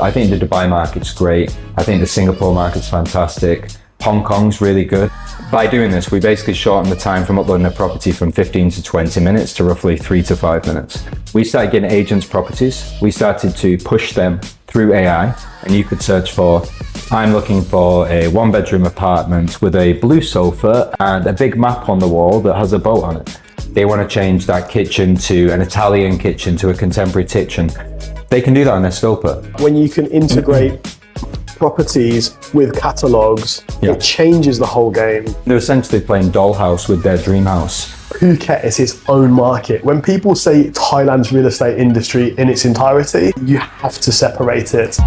I think the Dubai market's great. I think the Singapore market's fantastic. Hong Kong's really good. By doing this, we basically shortened the time from uploading a property from 15 to 20 minutes to roughly 3 to 5 minutes. We started getting agents' properties. We started to push them through AI, and you could search for, I'm looking for a 1-bedroom apartment with a blue sofa and a big map on the wall that has a boat on it. They want to change that kitchen to an Italian kitchen to a contemporary kitchen. They can do that on Nestopa. When you can integrate properties with catalogs, it changes the whole game. They're essentially playing dollhouse with their dream house. Phuket is its own market. When people say Thailand's real estate industry in its entirety, you have to separate it.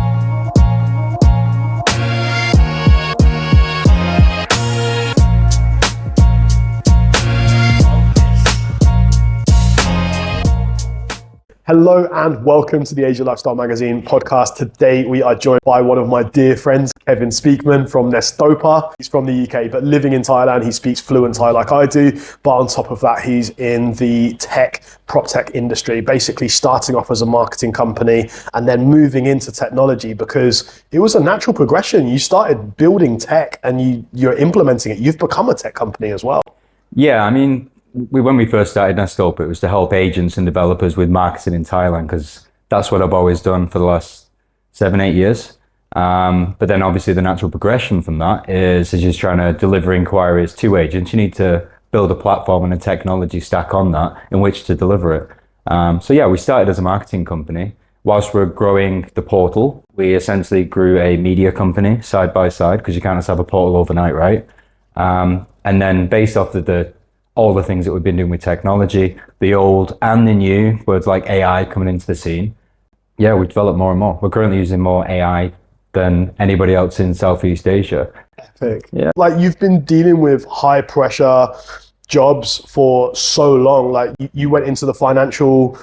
Hello and welcome to the Asia Lifestyle Magazine Podcast. Today we are joined by one of my dear friends, Kevin Speakman from Nestopa. He's from the UK, but living in Thailand. He speaks fluent Thai like I do, but on top of that, he's in the prop tech industry, basically starting off as a marketing company and then moving into technology because it was a natural progression. You started building tech and you're implementing it. You've become a tech company as well. Yeah, I mean, when we first started Nestopa, it was to help agents and developers with marketing in Thailand because that's what I've always done for the last 7-8 years. But then obviously the natural progression from that is just trying to deliver inquiries to agents. You need to build a platform and a technology stack on that in which to deliver it. So yeah, we started as a marketing company. Whilst we're growing the portal, we essentially grew a media company side by side because you can't just have a portal overnight, right? And then based off of all the things that we've been doing with technology, the old and the new, words like AI coming into the scene. Yeah, we develop more and more. We're currently using more AI than anybody else in Southeast Asia. Epic. Yeah. Like you've been dealing with high pressure jobs for so long. Like you went into the financial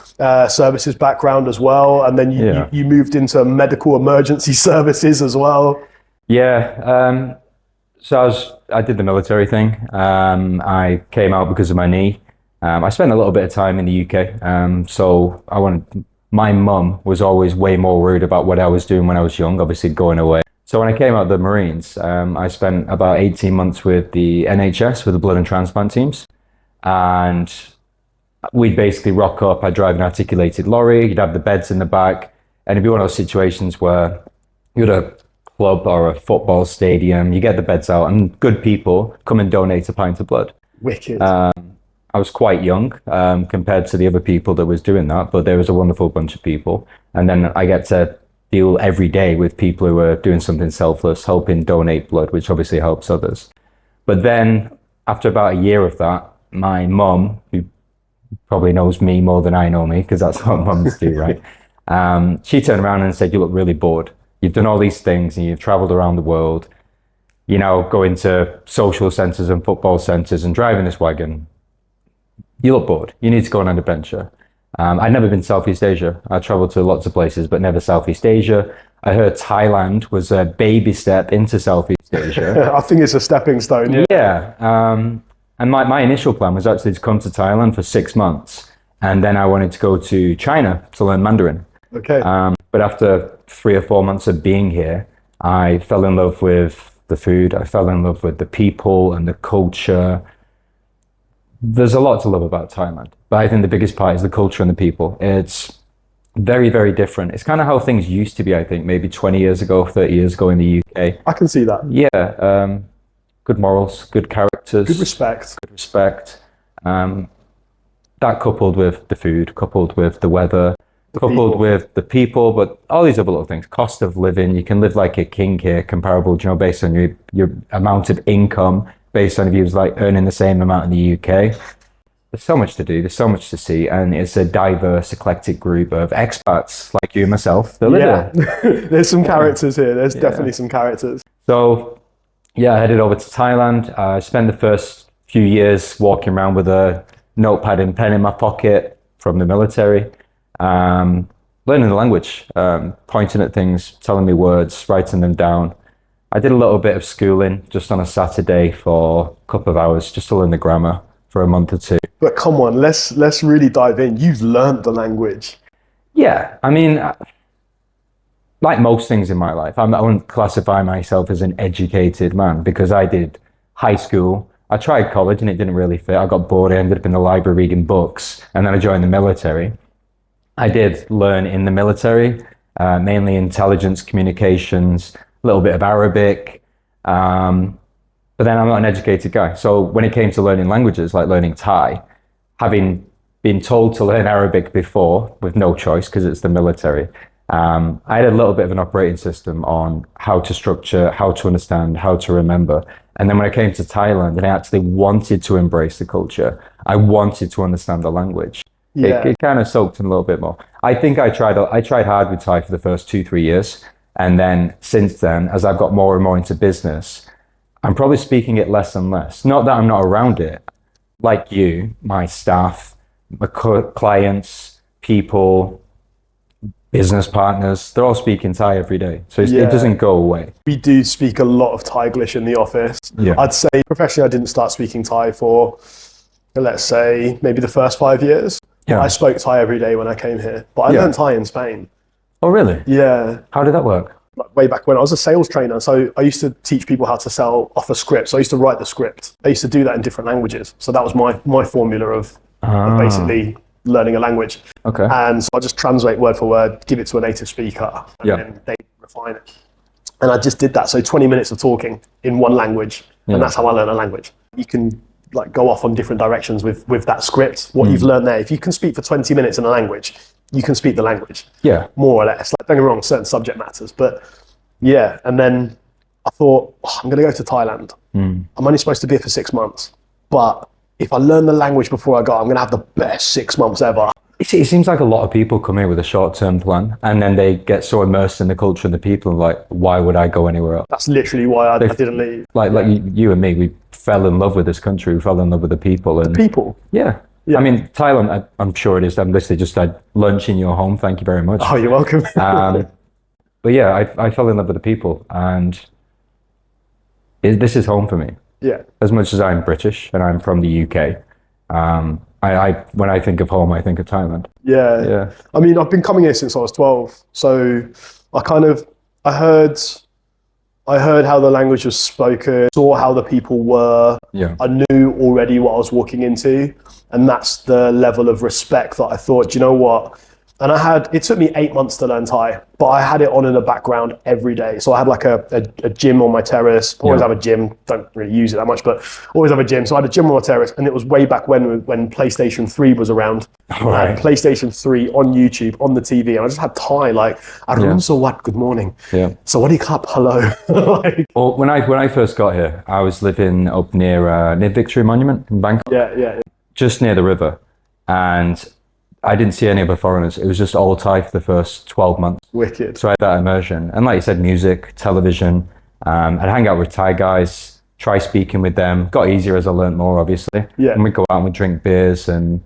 services background as well. And then you moved into medical emergency services as well. Yeah. So I did the military thing. I came out because of my knee. I spent a little bit of time in the UK. So my mum was always way more worried about what I was doing when I was young, obviously going away. So when I came out of the Marines, I spent about 18 months with the NHS, with the blood and transplant teams. And we'd basically rock up. I'd drive an articulated lorry. You'd have the beds in the back. And it'd be one of those situations where you'd have club or a football stadium, you get the beds out and good people come and donate a pint of blood. Wicked. I was quite young compared to the other people that was doing that, but there was a wonderful bunch of people. And then I get to deal every day with people who are doing something selfless, helping donate blood, which obviously helps others. But then after about a year of that, my mum, who probably knows me more than I know me, because that's what mums do, right? She turned around and said, "You look really bored. You've done all these things and you've traveled around the world, you know, going to social centers and football centers and driving this wagon. You look bored. You need to go on an adventure." I'd never been to Southeast Asia. I traveled to lots of places, but never Southeast Asia. I heard Thailand was a baby step into Southeast Asia. I think it's a stepping stone. Yeah. And my initial plan was actually to come to Thailand for 6 months. And then I wanted to go to China to learn Mandarin. Okay. But after 3 or 4 months of being here, I fell in love with the food. I fell in love with the people and the culture. There's a lot to love about Thailand, but I think the biggest part is the culture and the people. It's very, very different. It's kind of how things used to be, I think, maybe 20 years ago, 30 years ago in the UK. I can see that. Yeah. Good morals, good characters. Good respect. Good respect. That coupled with the food, coupled with the weather, coupled with the people, but all these other little things. Cost of living, you can live like a king here, comparable, you know, based on your amount of income, based on if you was like earning the same amount in the UK. There's so much to do, there's so much to see, and it's a diverse, eclectic group of expats like you and myself that live here. There's some characters here, there's definitely some characters. So yeah, I headed over to Thailand. I spent the first few years walking around with a notepad and pen in my pocket from the military. Learning the language, pointing at things, telling me words, writing them down. I did a little bit of schooling just on a Saturday for a couple of hours just to learn the grammar for a month or two. But come on, let's really dive in. You've learned the language. Yeah, I mean, like most things in my life, I wouldn't classify myself as an educated man because I did high school. I tried college and it didn't really fit. I got bored. I ended up in the library reading books, and then I joined the military. I did learn in the military, mainly intelligence, communications, a little bit of Arabic. But then I'm not an educated guy. So when it came to learning languages, like learning Thai, having been told to learn Arabic before with no choice because it's the military, I had a little bit of an operating system on how to structure, how to understand, how to remember. And then when I came to Thailand and I actually wanted to embrace the culture, I wanted to understand the language. Yeah. It kind of soaked in a little bit more. I think I tried hard with Thai for the first 2-3 years. And then since then, as I've got more and more into business, I'm probably speaking it less and less. Not that I'm not around it. Like you, my staff, my clients, people, business partners, they're all speaking Thai every day. So it doesn't go away. We do speak a lot of Thaiglish in the office. Yeah. I'd say professionally, I didn't start speaking Thai for, let's say, maybe the first 5 years. Yeah. I spoke Thai every day when I came here, but I learned Thai in Spain. Oh, really? Yeah. How did that work? Like way back when I was a sales trainer. So I used to teach people how to sell off a script. So I used to write the script. I used to do that in different languages. So that was my formula of basically learning a language. Okay. And so I just translate word for word, give it to a native speaker, and then they refine it. And I just did that. So 20 minutes of talking in one language. And that's how I learn a language. You can like go off on different directions with that script. What you've learned there, if you can speak for 20 minutes in a language, you can speak the language. Yeah. More or less. Like, don't get me wrong, certain subject matters. But yeah. And then I thought, I'm going to go to Thailand. I'm only supposed to be here for 6 months. But if I learn the language before I go, I'm going to have the best 6 months ever. It seems like a lot of people come here with a short-term plan and then they get so immersed in the culture and the people, like, why would I go anywhere else? That's literally why I didn't leave. Like you and me, we fell in love with this country. We fell in love with the people. And people? Yeah. I mean, Thailand, I'm sure it is. I'm literally just had lunch in your home. Thank you very much. Oh, you're welcome. But yeah, I fell in love with the people, and this is home for me. Yeah. As much as I'm British and I'm from the UK, when I think of home, I think of Thailand. Yeah. Yeah. I mean, I've been coming here since I was 12. So I heard how the language was spoken, saw how the people were. Yeah. I knew already what I was walking into. And that's the level of respect that I thought, do you know what? And it took me 8 months to learn Thai, but I had it on in the background every day. So I had like a gym on my terrace, always have a gym, don't really use it that much, but always have a gym. So I had a gym on my terrace, and it was way back when PlayStation 3 was around. I had PlayStation 3 on YouTube, on the TV, and I just had Thai, like, Arun so what, good morning. Yeah. So what do you cup, hello. Well, when I first got here, I was living up near Victory Monument in Bangkok. Yeah. Just near the river. And I didn't see any other foreigners. It was just all Thai for the first 12 months. Wicked. So I had that immersion. And like you said, music, television. I'd hang out with Thai guys, try speaking with them. Got easier as I learned more, obviously. Yeah. And we'd go out and we'd drink beers. And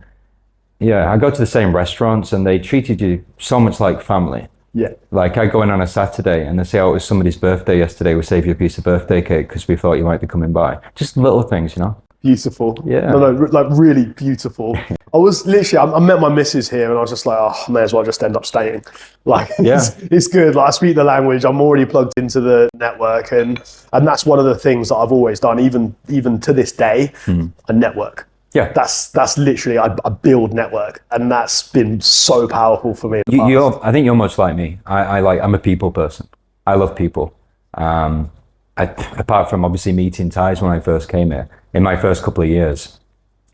yeah, I go to the same restaurants and they treated you so much like family. Yeah. Like I go in on a Saturday and they say, oh, it was somebody's birthday yesterday. We saved you a piece of birthday cake because we thought you might be coming by. Just little things, you know? Beautiful. Yeah. No, like really beautiful. I was literally, I met my missus here and I was just like, oh, may as well just end up staying. Like, it's good. Like I speak the language. I'm already plugged into the network. And that's one of the things that I've always done, even to this day, a network. Yeah. That's literally, I build network. And that's been so powerful for me. I think you're much like me. I'm a people person. I love people. Apart from obviously meeting Thais when I first came here, in my first couple of years,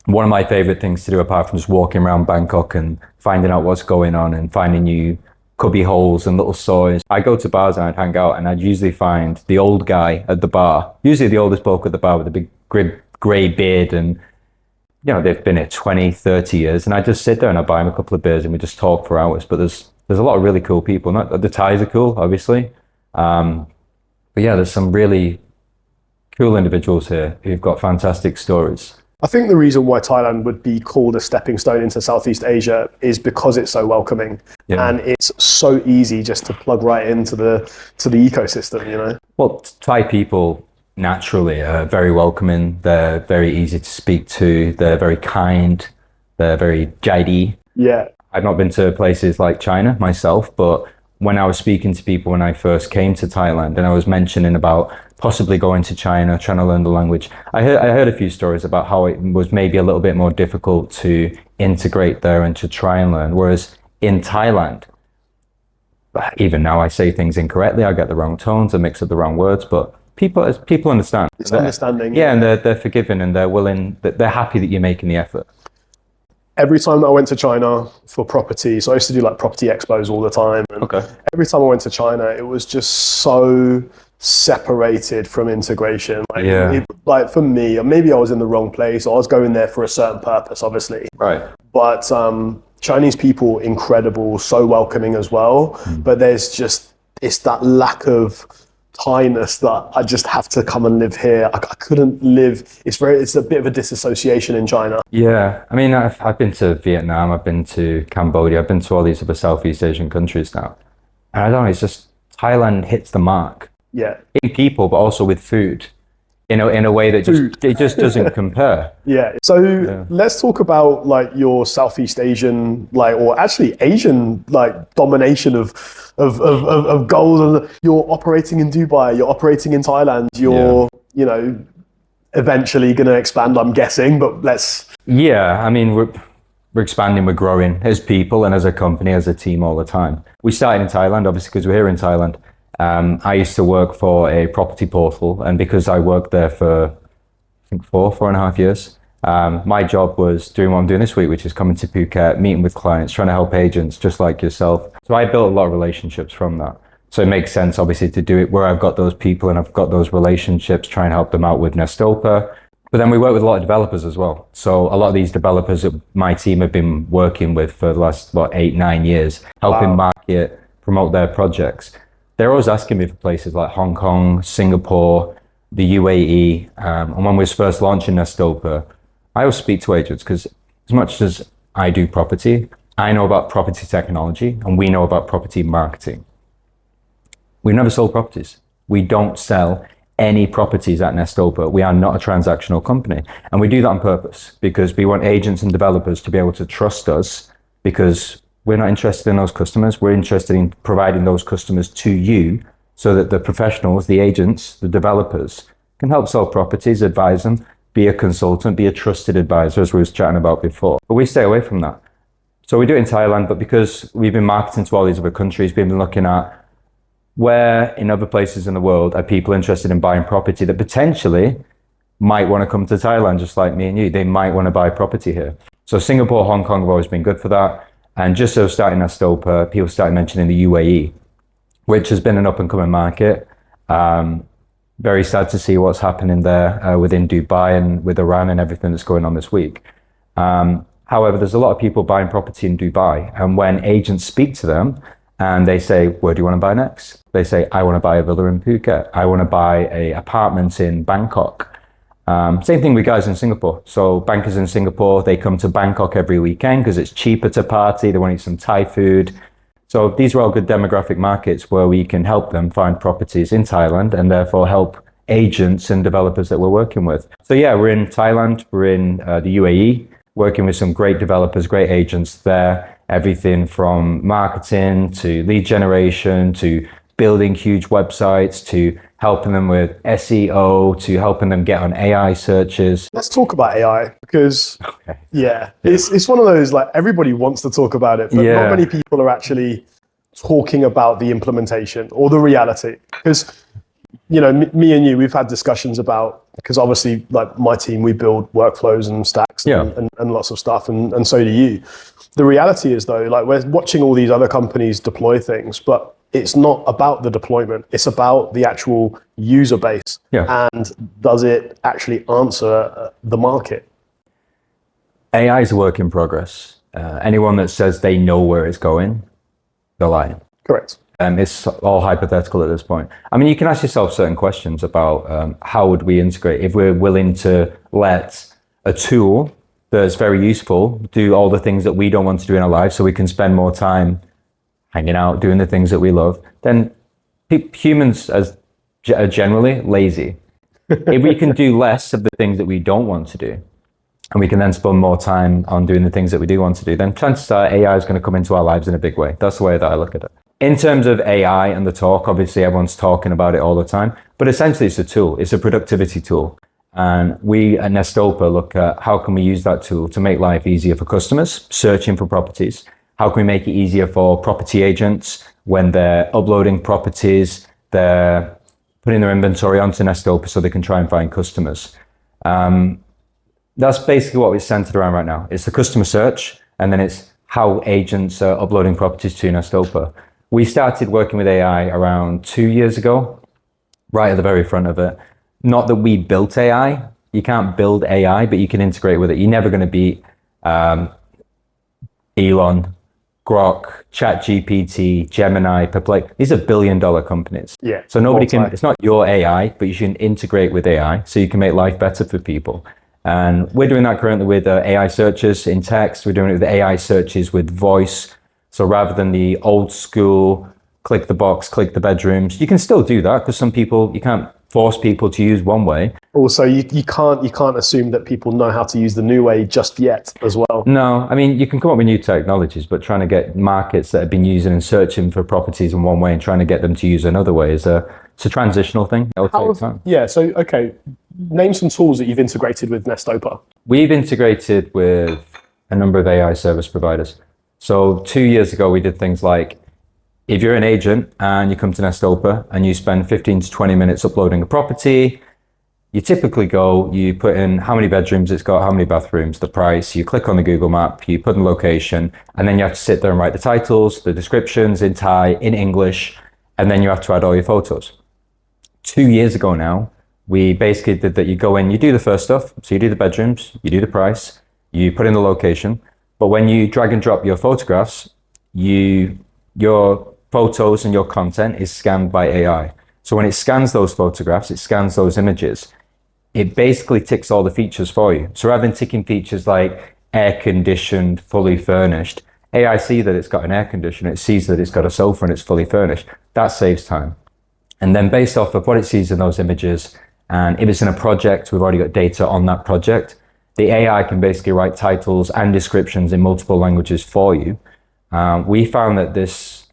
one of my favorite things to do, apart from just walking around Bangkok and finding out what's going on and finding new cubby holes and little soys, I go to bars and I'd hang out and I'd usually find the old guy at the bar, usually the oldest bloke at the bar with a big grey beard, and you know, they've been here 20, 30 years, and I just sit there and I buy them a couple of beers and we just talk for hours. But there's a lot of really cool people. The Thais are cool, obviously. But yeah, there's some really cool individuals here who've got fantastic stories. I think the reason why Thailand would be called a stepping stone into Southeast Asia is because it's so welcoming, and it's so easy just to plug right into the ecosystem, you know? Well, Thai people naturally are very welcoming. They're very easy to speak to. They're very kind. They're very JD. Yeah. I've not been to places like China myself, but when I was speaking to people when I first came to Thailand, and I was mentioning about possibly going to China, trying to learn the language, I heard a few stories about how it was maybe a little bit more difficult to integrate there and to try and learn. Whereas in Thailand, even now I say things incorrectly, I get the wrong tones, I mix up the wrong words, but people understand. It's understanding. Yeah, and they're forgiving and they're willing, they're happy that you're making the effort. Every time that I went to China for property, so I used to do like property expos all the time. And every time I went to China, it was just so separated from integration. Like for me, maybe I was in the wrong place. I was going there for a certain purpose, obviously. Right. But Chinese people, incredible, so welcoming as well. But it's that lack of Thainess that I just have to come and live here. I couldn't live. It's a bit of a disassociation in China. Yeah, I mean, I've been to Vietnam, I've been to Cambodia, I've been to all these other Southeast Asian countries now. And I don't know, it's just Thailand hits the mark. Yeah. In people, but also with food. In a way that it just doesn't compare. Yeah. So let's talk about like your Southeast Asian, or actually Asian, domination of gold. You're operating in Dubai, you're operating in Thailand, you're, eventually going to expand, I'm guessing, but Yeah, I mean, we're expanding, we're growing as people and as a company, as a team all the time. We started in Thailand, obviously, because we're here in Thailand. I used to work for a property portal, and because I worked there for, I think, 4.5 years, my job was doing what I'm doing this week, which is coming to Phuket, meeting with clients, trying to help agents just like yourself. So I built a lot of relationships from that. So it makes sense, obviously, to do it where I've got those people and I've got those relationships, try and help them out with Nestopa. But then we work with a lot of developers as well. So a lot of these developers that my team have been working with for the last, 8-9 years, helping market, promote their projects. They're always asking me for places like Hong Kong, Singapore, the UAE. And when we was first launching Nestopa, I always speak to agents because as much as I do property, I know about property technology and we know about property marketing. We've never sold properties. We don't sell any properties at Nestopa. We are not a transactional company. And we do that on purpose because we want agents and developers to be able to trust us because we're not interested in those customers. We're interested in providing those customers to you so that the professionals, the agents, the developers can help sell properties, advise them, be a consultant, be a trusted advisor, as we was chatting about before. But we stay away from that. So we do it in Thailand, but because we've been marketing to all these other countries, we've been looking at where in other places in the world are people interested in buying property that potentially might want to come to Thailand, just like me and you. They might want to buy property here. So Singapore, Hong Kong have always been good for that. And just so starting Nestopa, people started mentioning the UAE, which has been an up and coming market. Very sad to see what's happening there within Dubai and with Iran and everything that's going on this week. However, there's a lot of people buying property in Dubai. And when agents speak to them and they say, where do you want to buy next? They say, I want to buy a villa in Phuket. I want to buy an apartment in Bangkok. Same thing with guys in Singapore. So bankers in Singapore, they come to Bangkok every weekend because it's cheaper to party. They want to eat some Thai food. So these are all good demographic markets where we can help them find properties in Thailand and therefore help agents and developers that we're working with. So yeah, we're in Thailand, we're in the UAE, working with some great developers, great agents there. Everything from marketing to lead generation to building huge websites to helping them with SEO to helping them get on AI searches. Let's talk about AI because it's one of those, like, everybody wants to talk about it, but not many people are actually talking about the implementation or the reality. Because, me and you, we've had discussions about, because obviously, like my team, we build workflows and stacks and lots of stuff, and so do you. The reality is, though, like, we're watching all these other companies deploy things, but it's not about the deployment. It's about the actual user base. Yeah. And does it actually answer the market? AI is a work in progress. Anyone that says they know where it's going, they're lying. Correct. It's all hypothetical at this point. I mean, you can ask yourself certain questions about how would we integrate if we're willing to let a tool that's very useful do all the things that we don't want to do in our lives so we can spend more time hanging out, doing the things that we love. Then humans are generally lazy. If we can do less of the things that we don't want to do, and we can then spend more time on doing the things that we do want to do, then chances are AI is going to come into our lives in a big way. That's the way that I look at it. In terms of AI and the talk, obviously everyone's talking about it all the time, but essentially it's a tool. It's a productivity tool. And we at Nestopa look at how can we use that tool to make life easier for customers searching for properties? How can we make it easier for property agents when they're uploading properties, they're putting their inventory onto Nestopa so they can try and find customers? That's basically what we're centered around right now. It's the customer search, and then it's how agents are uploading properties to Nestopa. We started working with AI around 2 years ago, right at the very front of it. Not that we built AI. You can't build AI, but you can integrate with it. You're never going to beat Elon, Grok, ChatGPT, Gemini, Perplex. These are billion-dollar companies. Yeah. So nobody can. It's not your AI, but you should integrate with AI so you can make life better for people. And we're doing that currently with AI searches in text. We're doing it with AI searches with voice. So rather than the old school, click the box, click the bedrooms, you can still do that because some people, you can't force people to use one way. Also, you can't assume that people know how to use the new way just yet as well. No, I mean, you can come up with new technologies, but trying to get markets that have been using and searching for properties in one way and trying to get them to use another way it's a transitional thing. It'll take time. Yeah, so, okay, name some tools that you've integrated with Nestopa. We've integrated with a number of AI service providers. So 2 years ago, we did things like, if you're an agent and you come to Nestopa and you spend 15 to 20 minutes uploading a property, you typically go, you put in how many bedrooms it's got, how many bathrooms, the price, you click on the Google map, you put in the location, and then you have to sit there and write the titles, the descriptions in Thai, in English, and then you have to add all your photos. 2 years ago now, we basically did that. You go in, you do the first stuff. So you do the bedrooms, you do the price, you put in the location, but when you drag and drop your photographs, your photos and your content is scanned by AI. So when it scans those photographs, it scans those images, it basically ticks all the features for you. So rather than ticking features like air conditioned, fully furnished, AI sees that it's got an air conditioner, it sees that it's got a sofa and it's fully furnished. That saves time. And then based off of what it sees in those images, and if it's in a project, we've already got data on that project, the AI can basically write titles and descriptions in multiple languages for you. We found that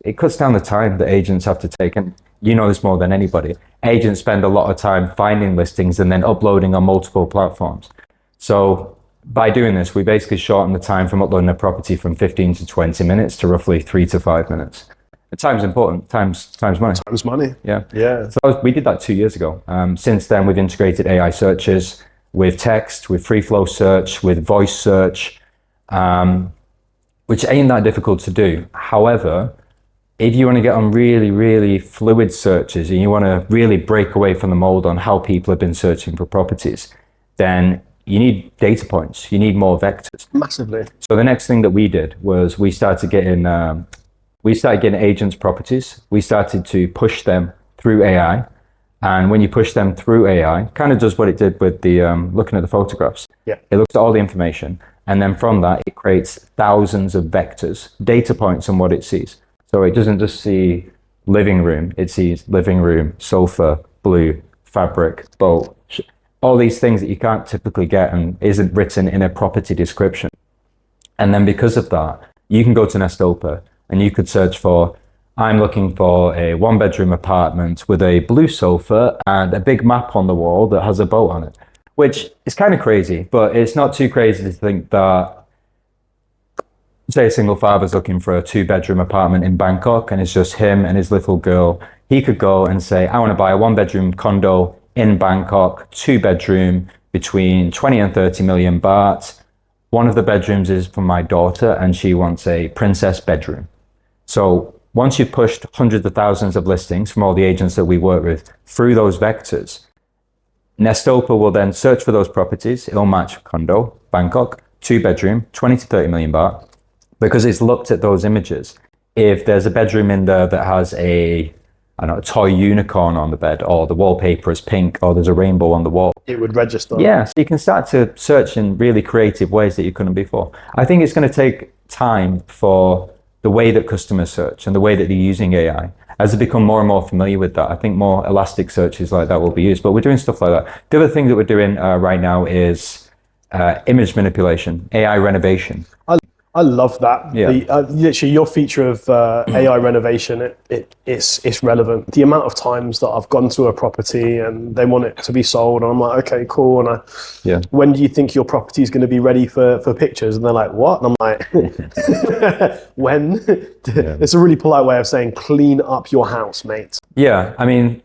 it cuts down the time that agents have to take, and you know this more than anybody. Agents spend a lot of time finding listings and then uploading on multiple platforms. So by doing this, we basically shorten the time from uploading a property from 15 to 20 minutes to roughly 3 to 5 minutes. And time's important. Time's money. Time's money. Yeah. Yeah. So we did that 2 years ago. Since then, we've integrated AI searches with text, with free flow search, with voice search, which ain't that difficult to do. However, if you want to get on really, really fluid searches and you want to really break away from the mold on how people have been searching for properties, then you need data points. You need more vectors. Massively. So the next thing that we did was we started getting agents' properties. We started to push them through AI. And when you push them through AI, kind of does what it did with the looking at the photographs. Yeah. It looks at all the information. And then from that, it creates thousands of vectors, data points on what it sees. So it doesn't just see living room, it sees living room, sofa, blue, fabric, boat, all these things that you can't typically get and isn't written in a property description. And then because of that, you can go to Nestopa and you could search for, I'm looking for a 1-bedroom apartment with a blue sofa and a big map on the wall that has a boat on it, which is kind of crazy, but it's not too crazy to think that, say a single father's looking for a 2-bedroom apartment in Bangkok and it's just him and his little girl. He could go and say, I want to buy a 1-bedroom condo in Bangkok, 2-bedroom, between 20 and 30 million baht. One of the bedrooms is for my daughter and she wants a princess bedroom. So once you've pushed hundreds of thousands of listings from all the agents that we work with through those vectors, Nestopa will then search for those properties. It'll match condo, Bangkok, 2-bedroom, 20 to 30 million baht. Because it's looked at those images. If there's a bedroom in there that has a toy unicorn on the bed, or the wallpaper is pink, or there's a rainbow on the wall, it would register. Yeah, so you can start to search in really creative ways that you couldn't before. I think it's going to take time for the way that customers search and the way that they're using AI. As they become more and more familiar with that, I think more elastic searches like that will be used. But we're doing stuff like that. The other thing that we're doing right now is image manipulation, AI renovation. I love that. Yeah. Literally, your feature of AI renovation, it's relevant. The amount of times that I've gone to a property and they want it to be sold, and I'm like, okay, cool. And when do you think your property is going to be ready for pictures? And they're like, what? And I'm like, when? It's a really polite way of saying clean up your house, mate. Yeah, I mean,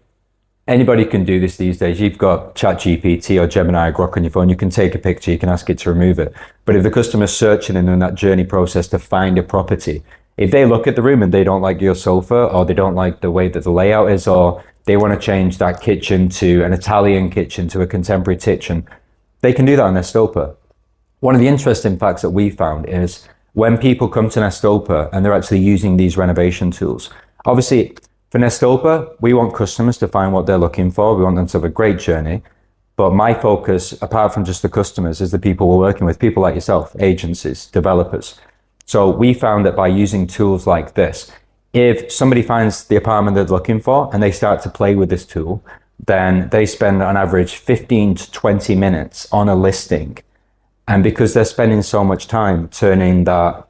anybody can do this these days. You've got ChatGPT or Gemini or Grok on your phone. You can take a picture, you can ask it to remove it. But if the customer's searching and in that journey process to find a property, if they look at the room and they don't like your sofa, or they don't like the way that the layout is, or they want to change that kitchen to an Italian kitchen to a contemporary kitchen, they can do that on Nestopa. One of the interesting facts that we found is when people come to Nestopa and they're actually using these renovation tools, obviously, for Nestopa, we want customers to find what they're looking for. We want them to have a great journey. But my focus, apart from just the customers, is the people we're working with, people like yourself, agencies, developers. So we found that by using tools like this, if somebody finds the apartment they're looking for and they start to play with this tool, then they spend on average 15 to 20 minutes on a listing. And because they're spending so much time turning that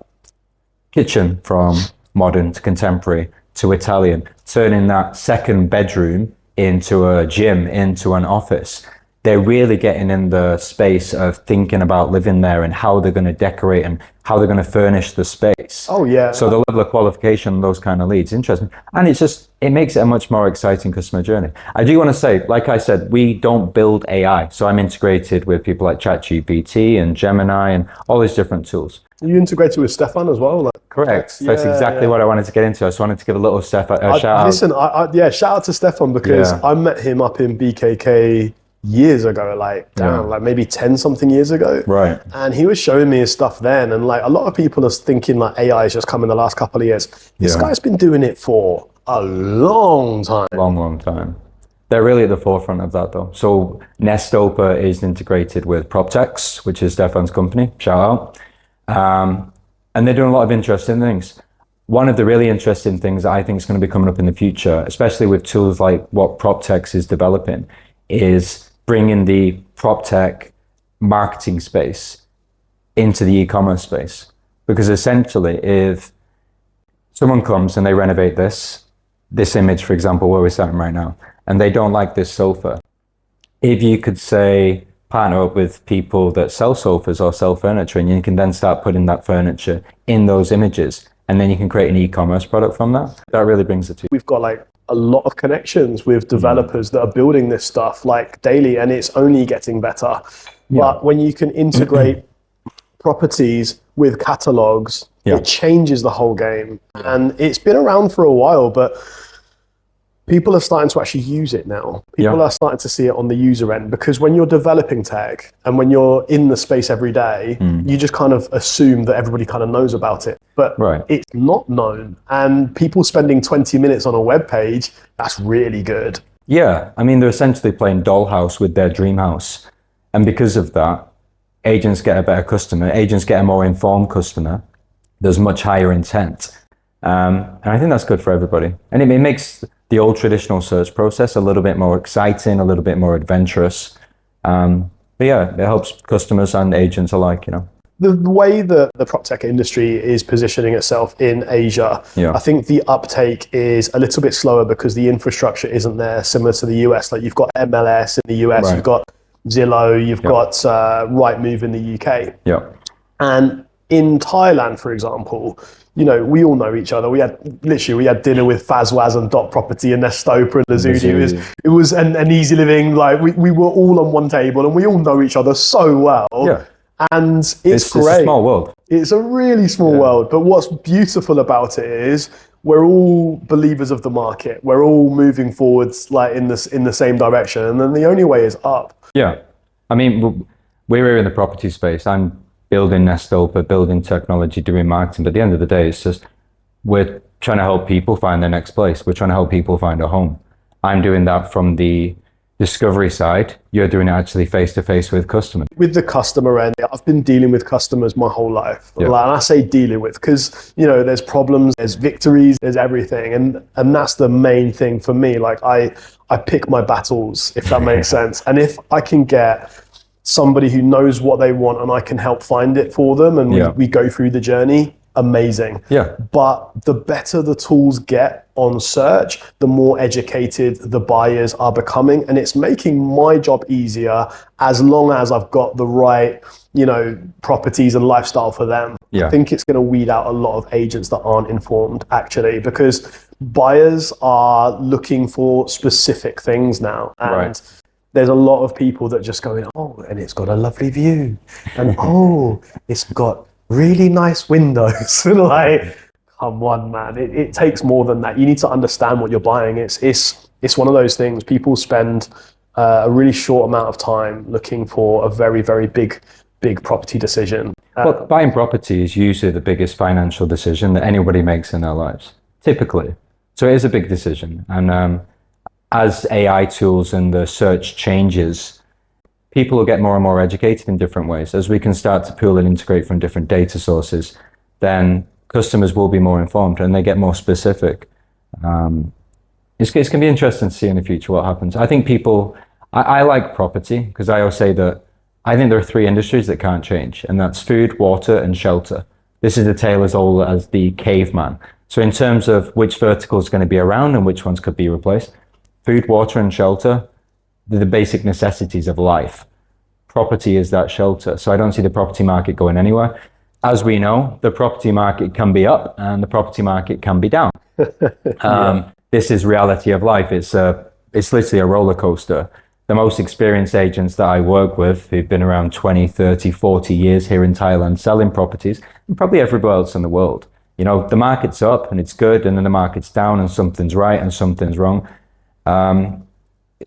kitchen from modern to contemporary to Italian, turning that second bedroom into a gym, into an office, they're really getting in the space of thinking about living there and how they're going to decorate and how they're going to furnish the space. Oh, yeah. So the level of qualification, those kind of leads, interesting. And it makes it a much more exciting customer journey. I do want to say, like I said, we don't build AI. So I'm integrated with people like ChatGPT and Gemini and all these different tools. You integrated with Stefan as well? Correct. That's exactly what I wanted to get into. I just wanted to give a little shout out. Listen, shout out to Stefan, because I met him up in BKK years ago, like maybe 10 something years ago. Right. And he was showing me his stuff then. And like a lot of people are thinking like AI has just come in the last couple of years. This guy's been doing it for a long time. Long time. They're really at the forefront of that though. So Nestopa is integrated with PropTex, which is Stefan's company, shout out. And they're doing a lot of interesting things. One of the really interesting things that I think is going to be coming up in the future, especially with tools like what PropTex is developing, is bringing the PropTech marketing space into the e-commerce space. Because essentially, if someone comes and they renovate this image, for example, where we're sitting right now, and they don't like this sofa, if you could say, partner up with people that sell sofas or sell furniture, and you can then start putting that furniture in those images, and then you can create an e-commerce product from that. That really brings it to you. We've got like a lot of connections with developers that are building this stuff like daily, and it's only getting better. But when you can integrate properties with catalogs, it changes the whole game. And it's been around for a while, but people are starting to actually use it now. People are starting to see it on the user end, because when you're developing tech and when you're in the space every day, you just kind of assume that everybody kind of knows about it. But it's not known. And people spending 20 minutes on a web page, that's really good. Yeah, I mean, they're essentially playing dollhouse with their dream house. And because of that, agents get a better customer, agents get a more informed customer. There's much higher intent. And I think that's good for everybody. And it makes the old traditional search process a little bit more exciting, a little bit more adventurous. But yeah, it helps customers and agents alike, you know. The way that the PropTech industry is positioning itself in Asia, I think the uptake is a little bit slower because the infrastructure isn't there, similar to the US. Like you've got MLS in the US, you've got Zillow, you've got Rightmove in the UK. And in Thailand, for example, you know, we all know each other. We had dinner with Fazwaz and Dot Property and Nestopa and Lazudi. It was an easy living. Like we were all on one table and we all know each other so well. And it's great. It's a small world. It's a really small world. But what's beautiful about it is we're all believers of the market. We're all moving forwards like in the same direction. And then the only way is up. Yeah. I mean, we're here in the property space. I'm building Nestopa, building technology, doing marketing. But at the end of the day, it's just we're trying to help people find their next place. We're trying to help people find a home. I'm doing that from the discovery side. You're doing it actually face-to-face with customers. With the customer end, I've been dealing with customers my whole life. And I say dealing with because, you know, there's problems, there's victories, there's everything. And that's the main thing for me. Like I pick my battles, if that makes sense. And if I can get somebody who knows what they want and I can help find it for them, and we go through the journey, amazing. Yeah. But the better the tools get on search, the more educated the buyers are becoming, and it's making my job easier as long as I've got the right, properties and lifestyle for them. Yeah. I think it's going to weed out a lot of agents that aren't informed, actually, because buyers are looking for specific things now. And there's a lot of people that just go in, oh, and it's got a lovely view, and oh, it's got really nice windows. And like, come on, man, it takes more than that. You need to understand what you're buying. It's one of those things. People spend a really short amount of time looking for a very, very big property decision. Well, buying property is usually the biggest financial decision that anybody makes in their lives, typically. So it is a big decision. And as AI tools and the search changes, people will get more and more educated in different ways. As we can start to pool and integrate from different data sources, then customers will be more informed and they get more specific. It's going to be interesting to see in the future what happens. I think I like property because I always say that I think there are three industries that can't change, and that's food, water, and shelter. This is a tale as old as the caveman. So in terms of which vertical is going to be around and which ones could be replaced, food, water, and shelter, they're the basic necessities of life. Property is that shelter. So I don't see the property market going anywhere. As we know, the property market can be up and the property market can be down. This is reality of life. It's literally a roller coaster. The most experienced agents that I work with, who've been around 20, 30, 40 years here in Thailand selling properties, and probably everywhere else in the world. The market's up and it's good, and then the market's down and something's right and something's wrong.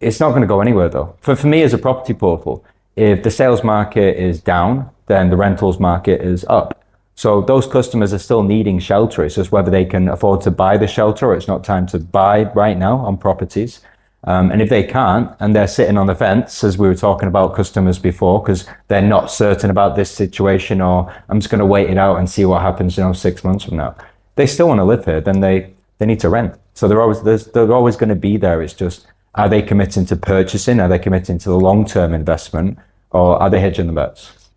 It's not going to go anywhere though. For me as a property portal, if the sales market is down, then the rentals market is up. So those customers are still needing shelter. It's just whether they can afford to buy the shelter or it's not time to buy right now on properties. And if they can't, and they're sitting on the fence, as we were talking about customers before, because they're not certain about this situation, or I'm just going to wait it out and see what happens, 6 months from now. They still want to live here, then they need to rent. So they're always going to be there. It's just, are they committing to purchasing? Are they committing to the long-term investment, or are they hedging the bets?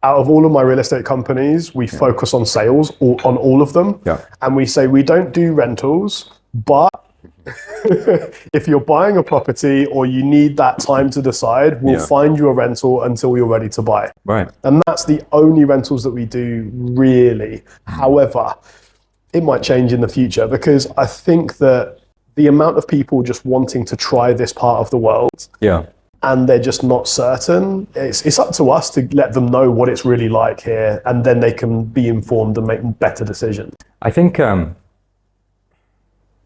Out of all of my real estate companies, we focus on sales on all of them. Yeah. And we say we don't do rentals, but if you're buying a property or you need that time to decide, we'll find you a rental until you're ready to buy. Right. And that's the only rentals that we do, really. However, it might change in the future, because I think that the amount of people just wanting to try this part of the world, and they're just not certain, it's up to us to let them know what it's really like here, and then they can be informed and make better decisions. I think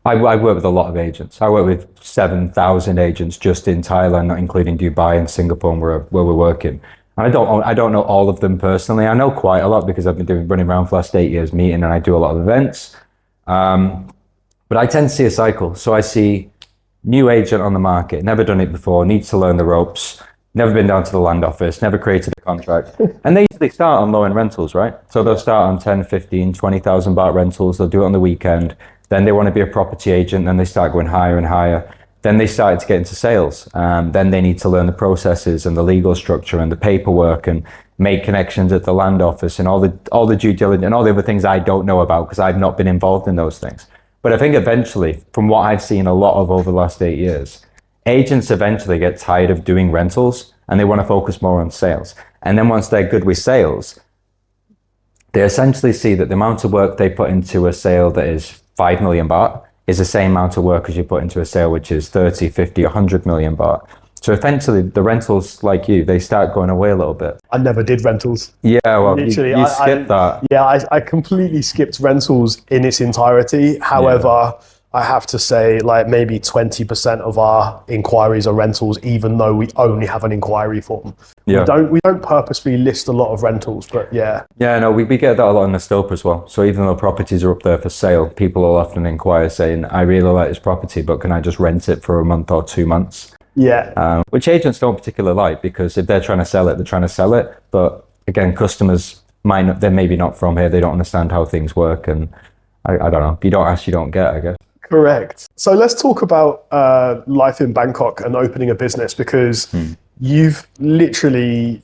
I work with a lot of agents. I work with 7,000 agents just in Thailand, not including Dubai and Singapore, where we're working. And I don't know all of them personally. I know quite a lot because I've been running around for the last 8 years meeting, and I do a lot of events. But I tend to see a cycle. So I see new agent on the market, never done it before, needs to learn the ropes, never been down to the land office, never created a contract. And they usually start on low-end rentals, right? So they'll start on 10, 15, 20,000 baht rentals. They'll do it on the weekend. Then they want to be a property agent. Then they start going higher and higher. Then they started to get into sales. Then they need to learn the processes and the legal structure and the paperwork and make connections at the land office and all the due diligence and all the other things I don't know about because I've not been involved in those things. But I think eventually, from what I've seen a lot of over the last 8 years, agents eventually get tired of doing rentals and they want to focus more on sales. And then once they're good with sales, they essentially see that the amount of work they put into a sale that is 5 million baht is the same amount of work as you put into a sale which is 30, 50, 100 million baht. So eventually the rentals, like you, they start going away a little bit. I never did rentals. Yeah, well, literally, you skipped that. Yeah, I completely skipped rentals in its entirety. However, I have to say, like, maybe 20% of our inquiries are rentals, even though we only have an inquiry form. Yeah. We don't purposely list a lot of rentals, but yeah. Yeah, no, we get that a lot in Nestopa as well. So even though properties are up there for sale, people will often inquire saying, I really like this property, but can I just rent it for a month or 2 months? Yeah. Which agents don't particularly like, because if they're trying to sell it, they're trying to sell it. But again, customers they're maybe not from here. They don't understand how things work. And I don't know. If you don't ask, you don't get, I guess. Correct. So let's talk about life in Bangkok and opening a business, because you've literally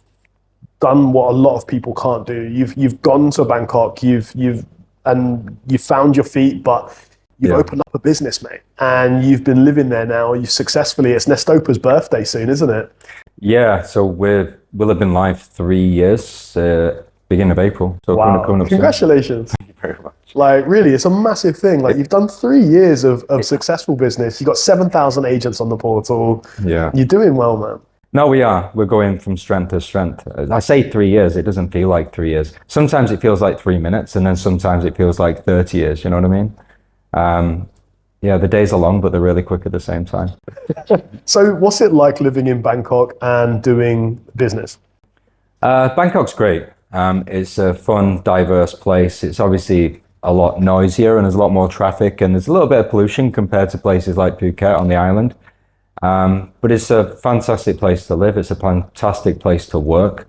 done what a lot of people can't do. You've gone to Bangkok, you've found your feet, but you've opened up a business, mate, and you've been living there now. You successfully. It's Nestopa's birthday soon, isn't it? Yeah. So we'll have been live 3 years, beginning of April. So Wow! coming up Congratulations. Thank you very much. Like, really, it's a massive thing. Like, you've done 3 years of successful business. You've got 7,000 agents on the portal. Yeah. You're doing well, man. No, we are. We're going from strength to strength. I say 3 years, it doesn't feel like 3 years. Sometimes it feels like 3 minutes, and then sometimes it feels like 30 years, you know what I mean? Yeah, the days are long, but they're really quick at the same time. So what's it like living in Bangkok and doing business? Bangkok's great. It's a fun, diverse place. It's obviously a lot noisier and there's a lot more traffic, and there's a little bit of pollution compared to places like Phuket on the island. But it's a fantastic place to live. It's a fantastic place to work.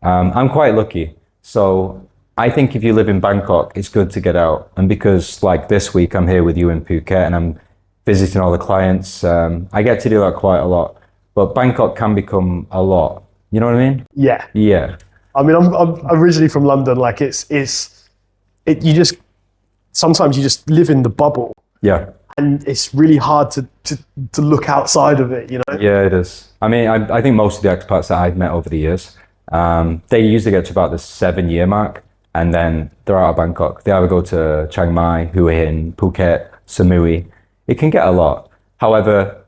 I'm quite lucky. So I think if you live in Bangkok, it's good to get out. And because like this week, I'm here with you in Phuket and I'm visiting all the clients, I get to do that quite a lot. But Bangkok can become a lot. You know what I mean? Yeah. Yeah. I mean, I'm originally from London. Like, sometimes you just live in the bubble. Yeah. And it's really hard to look outside of it, you know? Yeah, it is. I mean, I think most of the expats that I've met over the years, they usually get to about the 7-year mark, and then they're out of Bangkok. They either go to Chiang Mai, Hua Hin, Phuket, Samui. It can get a lot. However,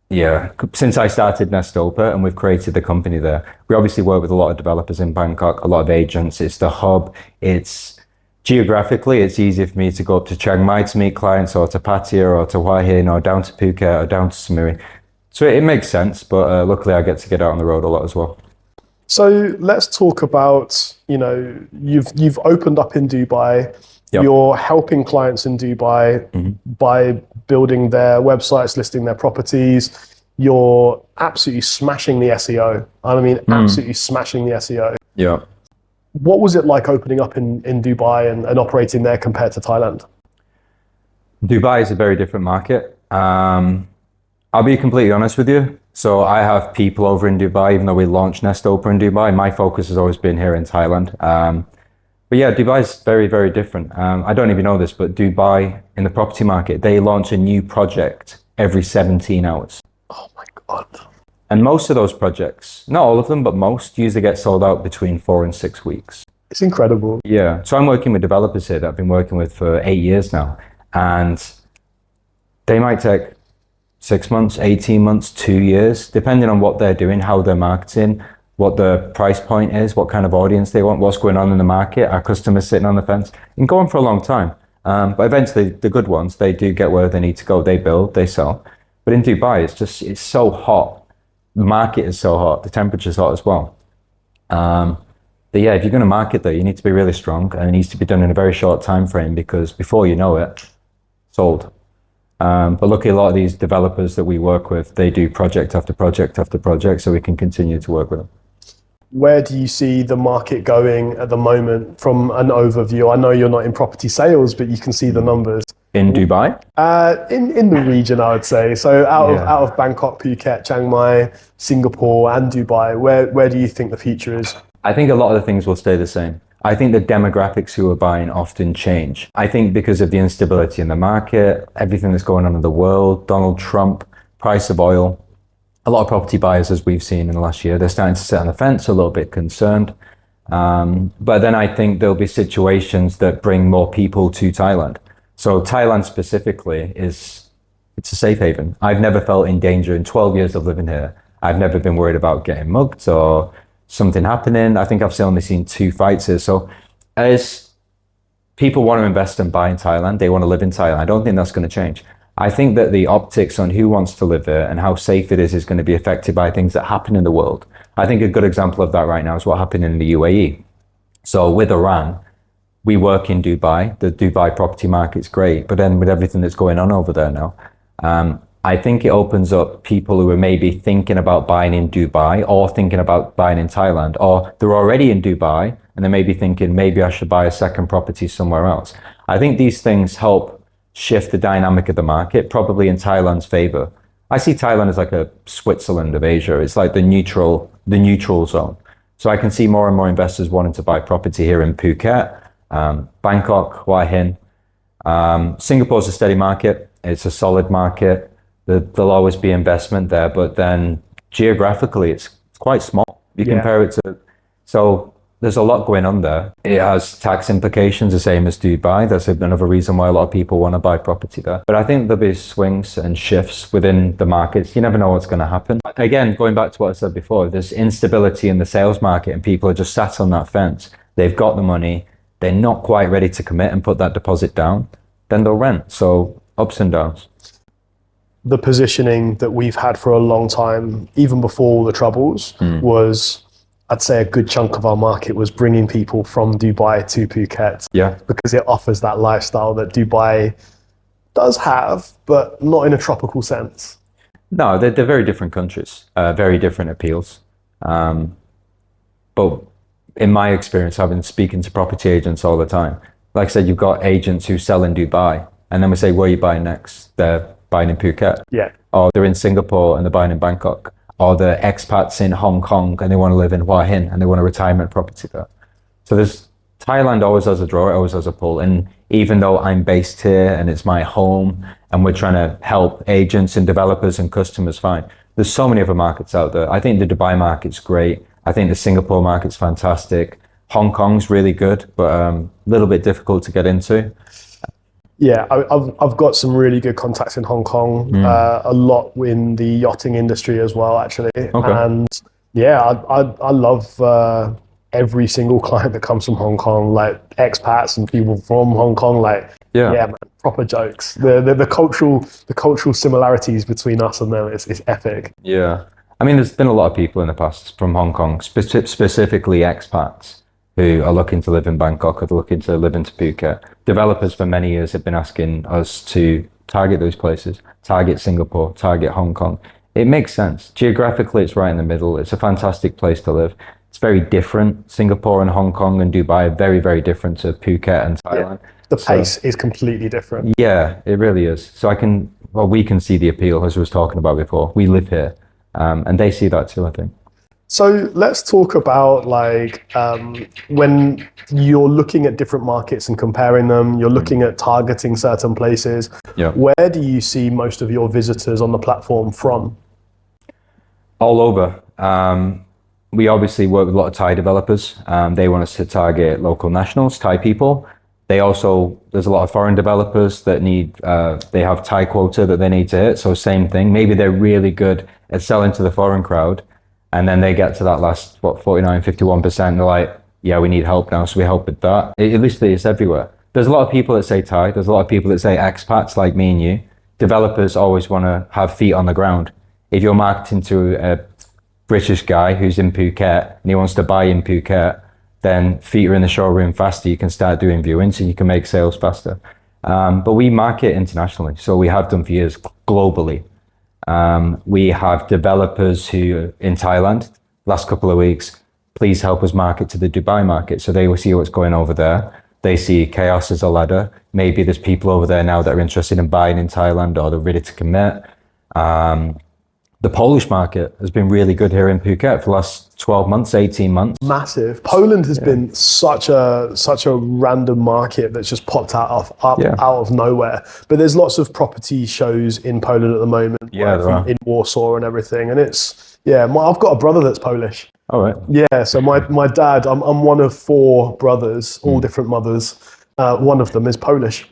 yeah, since I started Nestopa and we've created the company there, we obviously work with a lot of developers in Bangkok, a lot of agents. It's the hub. Geographically, it's easier for me to go up to Chiang Mai to meet clients, or to Pattaya, or to Hua Hin, or down to Phuket, or down to Samui. So it makes sense, but luckily I get to get out on the road a lot as well. So let's talk about, you've opened up in Dubai. Yep. You're helping clients in Dubai by building their websites, listing their properties. You're absolutely smashing the SEO. I mean, absolutely smashing the SEO. Yeah. What was it like opening up in Dubai and operating there compared to Thailand? Dubai is a very different market. I'll be completely honest with you. So I have people over in Dubai, even though we launched Nestopa in Dubai. My focus has always been here in Thailand. But yeah, Dubai is very, very different. I don't even know this, but Dubai in the property market, they launch a new project every 17 hours. Oh my God. And most of those projects, not all of them, but most usually get sold out between 4 and 6 weeks. It's incredible. Yeah. So I'm working with developers here that I've been working with for 8 years now. And they might take 6 months, 18 months, 2 years, depending on what they're doing, how they're marketing, what the price point is, what kind of audience they want, what's going on in the market, are customers sitting on the fence. It can go on for a long time. But eventually the good ones, they do get where they need to go. They build, they sell. But in Dubai, it's so hot. The market is so hot. The temperature's hot as well. But yeah, if you're going to market there, you need to be really strong, and it needs to be done in a very short time frame, because before you know it, sold. But luckily, a lot of these developers that we work with, they do project after project after project, so we can continue to work with them. Where do you see the market going at the moment from an overview? I know you're not in property sales, but you can see the numbers. In Dubai? In the region, I would say. So out of Bangkok, Phuket, Chiang Mai, Singapore, and Dubai, where do you think the future is? I think a lot of the things will stay the same. I think the demographics who are buying often change. I think because of the instability in the market, everything that's going on in the world, Donald Trump, price of oil, a lot of property buyers, as we've seen in the last year, they're starting to sit on the fence, a little bit concerned. But then I think there'll be situations that bring more people to Thailand. So Thailand specifically it's a safe haven. I've never felt in danger in 12 years of living here. I've never been worried about getting mugged or something happening. I think I've only seen 2 fights here. So as people want to invest and buy in Thailand, they want to live in Thailand. I don't think that's going to change. I think that the optics on who wants to live here and how safe it is going to be affected by things that happen in the world. I think a good example of that right now is what happened in the UAE. So with Iran, we work in Dubai. The Dubai property market's great, but then with everything that's going on over there now, I think it opens up people who are maybe thinking about buying in Dubai or thinking about buying in Thailand, or they're already in Dubai and they may be thinking, maybe I should buy a second property somewhere else. I think these things help shift the dynamic of the market, probably in Thailand's favor. I see Thailand as like a Switzerland of Asia. It's like the neutral zone. So I can see more and more investors wanting to buy property here in Phuket, Bangkok, Hua Hin. Singapore's a steady market. It's a solid market. There'll always be investment there, but then geographically, it's quite small. You compare it to, so there's a lot going on there. It has tax implications, the same as Dubai. That's another reason why a lot of people want to buy property there. But I think there'll be swings and shifts within the markets. You never know what's going to happen. Again, going back to what I said before, there's instability in the sales market and people are just sat on that fence. They've got the money. They're not quite ready to commit and put that deposit down. Then they'll rent. So ups and downs. The positioning that we've had for a long time, even before all the troubles, was, I'd say a good chunk of our market was bringing people from Dubai to Phuket. Yeah. Because it offers that lifestyle that Dubai does have, but not in a tropical sense. No, they're very different countries, very different appeals. But in my experience, I've been speaking to property agents all the time. Like I said, you've got agents who sell in Dubai, and then we say, where are you buying next? They're buying in Phuket. Yeah. Or they're in Singapore and they're buying in Bangkok. Or the expats in Hong Kong and they want to live in Hua Hin and they want a retirement property there. So Thailand always has a draw, it always has a pull. And even though I'm based here and it's my home and we're trying to help agents and developers and customers find, there's so many other markets out there. I think the Dubai market's great. I think the Singapore market's fantastic. Hong Kong's really good, but a little bit difficult to get into. Yeah, I've got some really good contacts in Hong Kong, a lot in the yachting industry as well, actually. Okay. And yeah, I love every single client that comes from Hong Kong, like expats and people from Hong Kong, like, yeah man, proper jokes. The cultural similarities between us and them is epic. Yeah. I mean, there's been a lot of people in the past from Hong Kong, specifically expats, who are looking to live in Bangkok or looking to live into Phuket. Developers for many years have been asking us to target those places, target Singapore, target Hong Kong. It makes sense. Geographically, it's right in the middle. It's a fantastic place to live. It's very different. Singapore and Hong Kong and Dubai are very, very different to Phuket and Thailand. Yeah. The pace is completely different. Yeah, it really is. So we can see the appeal, as I was talking about before. We live here, and they see that too, I think. So let's talk about when you're looking at different markets and comparing them, you're looking at targeting certain places. Yeah. Where do you see most of your visitors on the platform from? All over. We obviously work with a lot of Thai developers. They want us to target local nationals, Thai people. There's a lot of foreign developers that they have Thai quota that they need to hit. So same thing. Maybe they're really good at selling to the foreign crowd. And then they get to that last, 49, 51%. They're like, yeah, we need help now. So we help with that. At least it's everywhere. There's a lot of people that say Thai. There's a lot of people that say expats like me and you. Developers always want to have feet on the ground. If you're marketing to a British guy who's in Phuket and he wants to buy in Phuket, then feet are in the showroom faster. You can start doing viewings and you can make sales faster. But we market internationally. So we have done for years globally. We have developers who in Thailand, last couple of weeks, please help us market to the Dubai market. So they will see what's going over there. They see chaos as a ladder. Maybe there's people over there now that are interested in buying in Thailand or they're ready to commit. The Polish market has been really good here in Phuket for the last 12 months, 18 months. Massive. Poland has been such a random market that's just popped out of nowhere. But there's lots of property shows in Poland at the moment. Yeah, in Warsaw and everything. And I've got a brother that's Polish. All right. Yeah, so my dad, I'm one of 4 brothers, all different mothers. One of them is Polish.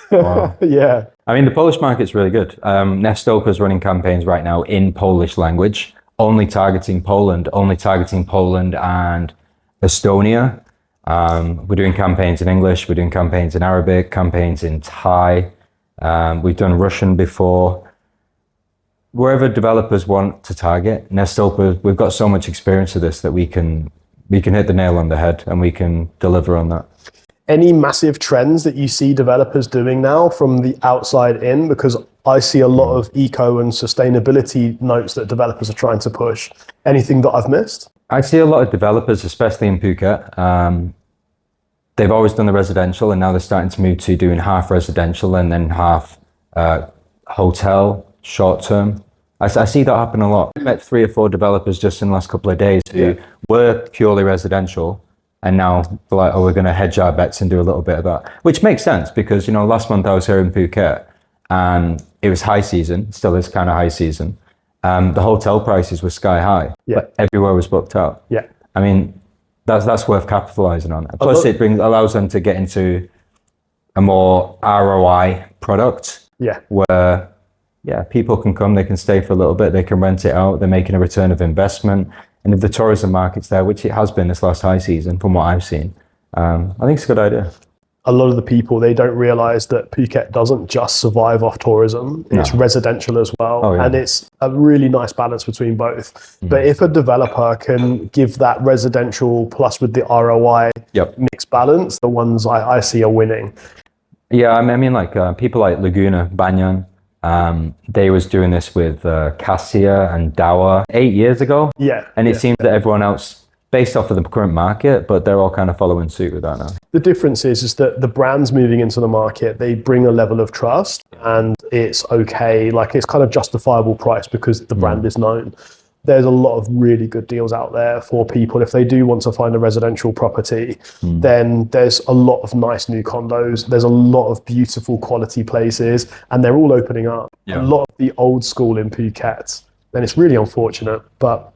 Wow. Yeah. I mean, the Polish market's really good. Nestopa is running campaigns right now in Polish language, only targeting Poland and Estonia. We're doing campaigns in English, we're doing campaigns in Arabic, campaigns in Thai. We've done Russian before. Wherever developers want to target, Nestopa, we've got so much experience of this that we can hit the nail on the head and we can deliver on that. Any massive trends that you see developers doing now from the outside in? Because I see a lot of eco and sustainability notes that developers are trying to push. Anything that I've missed? I see a lot of developers, especially in Phuket, they've always done the residential, and now they're starting to move to doing half residential and then half hotel, short term. I see that happen a lot. I met 3 or 4 developers just in the last couple of days who were purely residential, and now they're like, oh, we're going to hedge our bets and do a little bit of that, which makes sense because, last month I was here in Phuket and it was high season, still is kind of high season. The hotel prices were sky high, but everywhere was booked out. Yeah. I mean, that's worth capitalizing on. Plus, it allows them to get into a more ROI product. Yeah. Where, people can come, they can stay for a little bit, they can rent it out, they're making a return of investment. And if the tourism market's there, which it has been this last high season, from what I've seen, I think it's a good idea. A lot of the people, they don't realize that Phuket doesn't just survive off tourism, it's residential as well. And it's a really nice balance between both. But if a developer can give that residential plus with the ROI mixed balance, the ones I see are winning. Yeah, I mean like people like Laguna, Banyan, they was doing this with Cassia and Dower 8 years ago. Yeah. And it seems that everyone else, based off of the current market, but they're all kind of following suit with that now. The difference is that the brands moving into the market, they bring a level of trust, and it's okay. Like, it's kind of justifiable price because the brand is known. There's a lot of really good deals out there for people. If they do want to find a residential property, then there's a lot of nice new condos. There's a lot of beautiful quality places, and they're all opening up. A lot of the old school in Phuket, and it's really unfortunate, but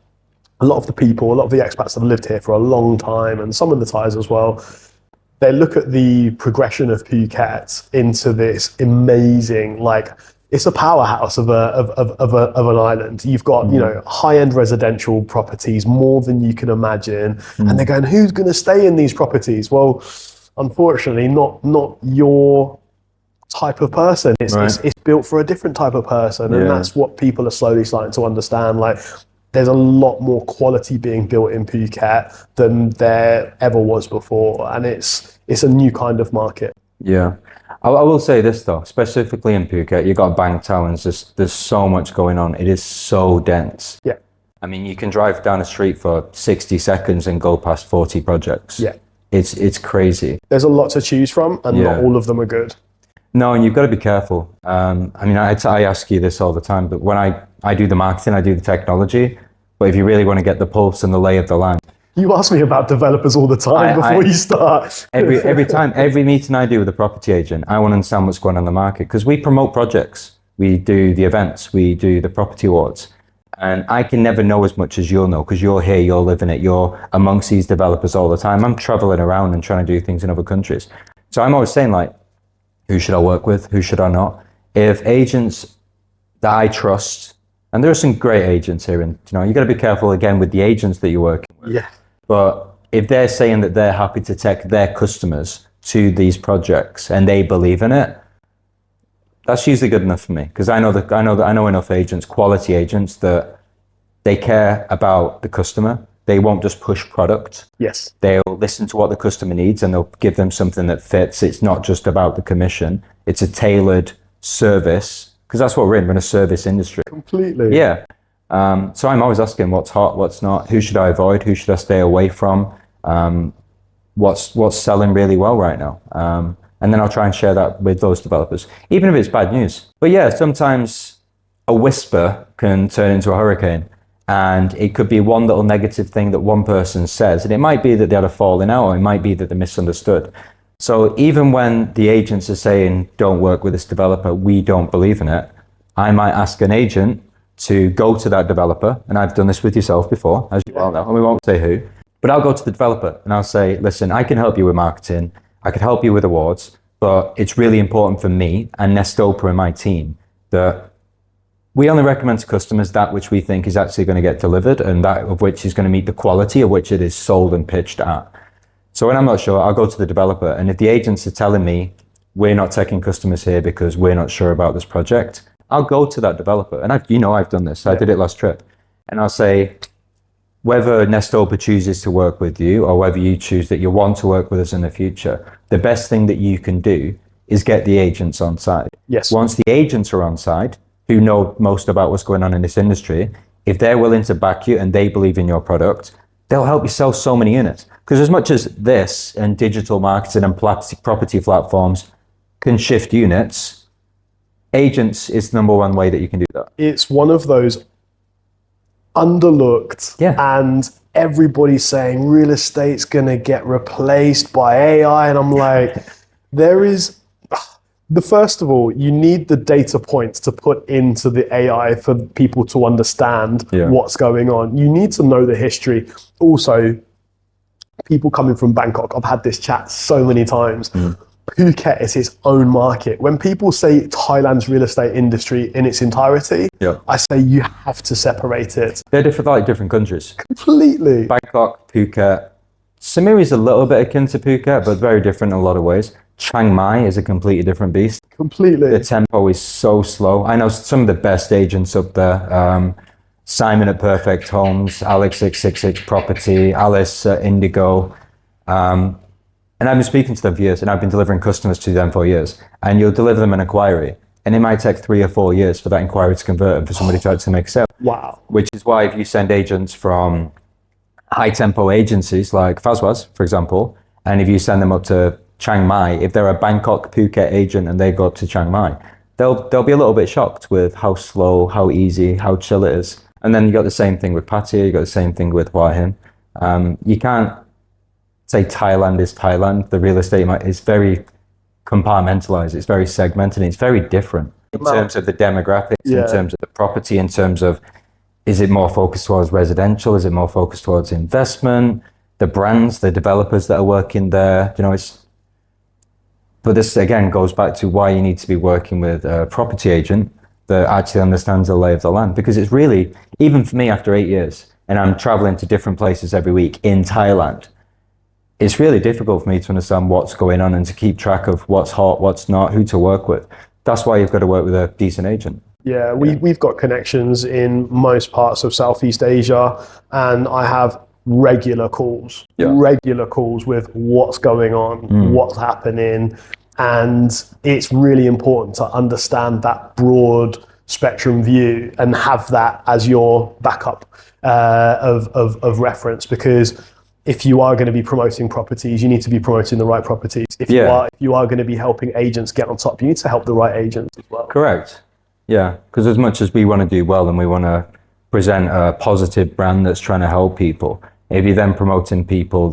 a lot of the people, a lot of the expats that have lived here for a long time, and some of the Thais as well, they look at the progression of Phuket into this amazing, like, it's a powerhouse of an island. You've got, high-end residential properties, more than you can imagine. And they're going, who's going to stay in these properties? Well, unfortunately, not your type of person. It's built for a different type of person. And that's what people are slowly starting to understand. Like, there's a lot more quality being built in Phuket than there ever was before. And it's a new kind of market. Yeah. I will say this though, specifically in Phuket, you got Bang Towns, there's so much going on. It is so dense. Yeah. I mean, you can drive down the street for 60 seconds and go past 40 projects. Yeah. It's crazy. There's a lot to choose from, and not all of them are good. No, and you've got to be careful. I mean, I ask you this all the time, but when I do the marketing, I do the technology, but if you really want to get the pulse and the lay of the land. You ask me about developers all the time before you start. every time, every meeting I do with a property agent, I want to understand what's going on in the market, because we promote projects, we do the events, we do the property awards, and I can never know as much as you'll know, because you're here, you're living it, you're amongst these developers all the time. I'm traveling around and trying to do things in other countries. So I'm always saying, like, who should I work with? Who should I not? If agents that I trust, and there are some great agents here, and you got to be careful again with the agents that you're working with. Yeah. But if they're saying that they're happy to take their customers to these projects and they believe in it, that's usually good enough for me. Because I know enough agents, quality agents, that they care about the customer. They won't just push product. Yes. They'll listen to what the customer needs and they'll give them something that fits. It's not just about the commission. It's a tailored service, because that's what we're in a service industry. Completely. Yeah. So I'm always asking what's hot, what's not, who should I avoid, who should I stay away from, what's selling really well right now. And then I'll try and share that with those developers, even if it's bad news. But yeah, sometimes a whisper can turn into a hurricane, and it could be one little negative thing that one person says, and it might be that they had a falling out, or it might be that they misunderstood. So even when the agents are saying, don't work with this developer, we don't believe in it, I might ask an agent to go to that developer, and I've done this with yourself before, as you well know, and we won't say who, but I'll go to the developer and I'll say, listen, I can help you with marketing, I can help you with awards, but it's really important for me and Nestopa and my team that we only recommend to customers that which we think is actually going to get delivered, and that of which is going to meet the quality of which it is sold and pitched at. So when I'm not sure, I'll go to the developer, and if the agents are telling me we're not taking customers here because we're not sure about this project, I'll go to that developer, and I've done this. I did it last trip, and I'll say, whether Nestopa chooses to work with you or whether you choose that you want to work with us in the future, the best thing that you can do is get the agents on side. Yes. Once the agents are on side, who know most about what's going on in this industry, if they're willing to back you and they believe in your product, they'll help you sell so many units. Because as much as this and digital marketing and property platforms can shift units, agents is the number one way that you can do that. It's one of those underlooked, and everybody's saying real estate's going to get replaced by AI. And I'm like, first of all, you need the data points to put into the AI for people to understand what's going on. You need to know the history. Also, people coming from Bangkok, I've had this chat so many times. Phuket is its own market. When people say Thailand's real estate industry in its entirety, I say you have to separate it. They're different countries. Completely. Bangkok, Phuket. Samiri is a little bit akin to Phuket, but very different in a lot of ways. Chiang Mai is a completely different beast. Completely. The tempo is so slow. I know some of the best agents up there. Simon at Perfect Homes, Alex at 666 Property, Alice at Indigo. And I've been speaking to them for years, and I've been delivering customers to them for years. And you'll deliver them an inquiry, and it might take 3 or 4 years for that inquiry to convert and for somebody to actually make a sale. Wow. Which is why if you send agents from high tempo agencies like Fazwaz, for example, and if you send them up to Chiang Mai, if they're a Bangkok, Phuket agent and they go up to Chiang Mai, they'll be a little bit shocked with how slow, how easy, how chill it is. And then you got the same thing with Pattaya, you got the same thing with Hua Hin. You can't say Thailand is Thailand. The real estate is very compartmentalized, it's very segmented, it's very different in terms of the demographics, in terms of the property, in terms of, is it more focused towards residential? Is it more focused towards investment? The brands, the developers that are working there, but this again goes back to why you need to be working with a property agent that actually understands the lay of the land. Because it's really, even for me after 8 years, and I'm traveling to different places every week in Thailand, it's really difficult for me to understand what's going on and to keep track of what's hot, what's not, who to work with. That's why you've got to work with a decent agent. Yeah, we've got connections in most parts of Southeast Asia, and I have regular calls with what's going on, what's happening. And it's really important to understand that broad spectrum view and have that as your backup of reference, because if you are going to be promoting properties, you need to be promoting the right properties. If you are going to be helping agents get on top, you need to help the right agents as well. Correct. Yeah, because as much as we want to do well and we want to present a positive brand that's trying to help people, if you're then promoting people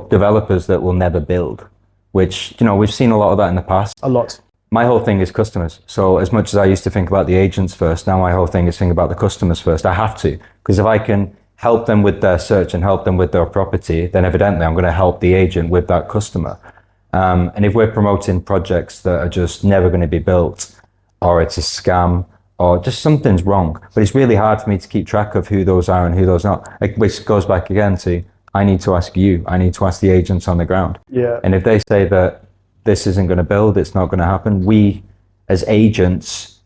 developers that will never build, which, we've seen a lot of that in the past. A lot. My whole thing is customers. So as much as I used to think about the agents first, now my whole thing is think about the customers first. I have to, because if I can help them with their search and help them with their property, then evidently I'm going to help the agent with that customer. And if we're promoting projects that are just never going to be built, or it's a scam, or just something's wrong, but it's really hard for me to keep track of who those are and who those not, which goes back again to, I need to ask you, I need to ask the agents on the ground. Yeah. And if they say that this isn't going to build, it's not going to happen, we as agents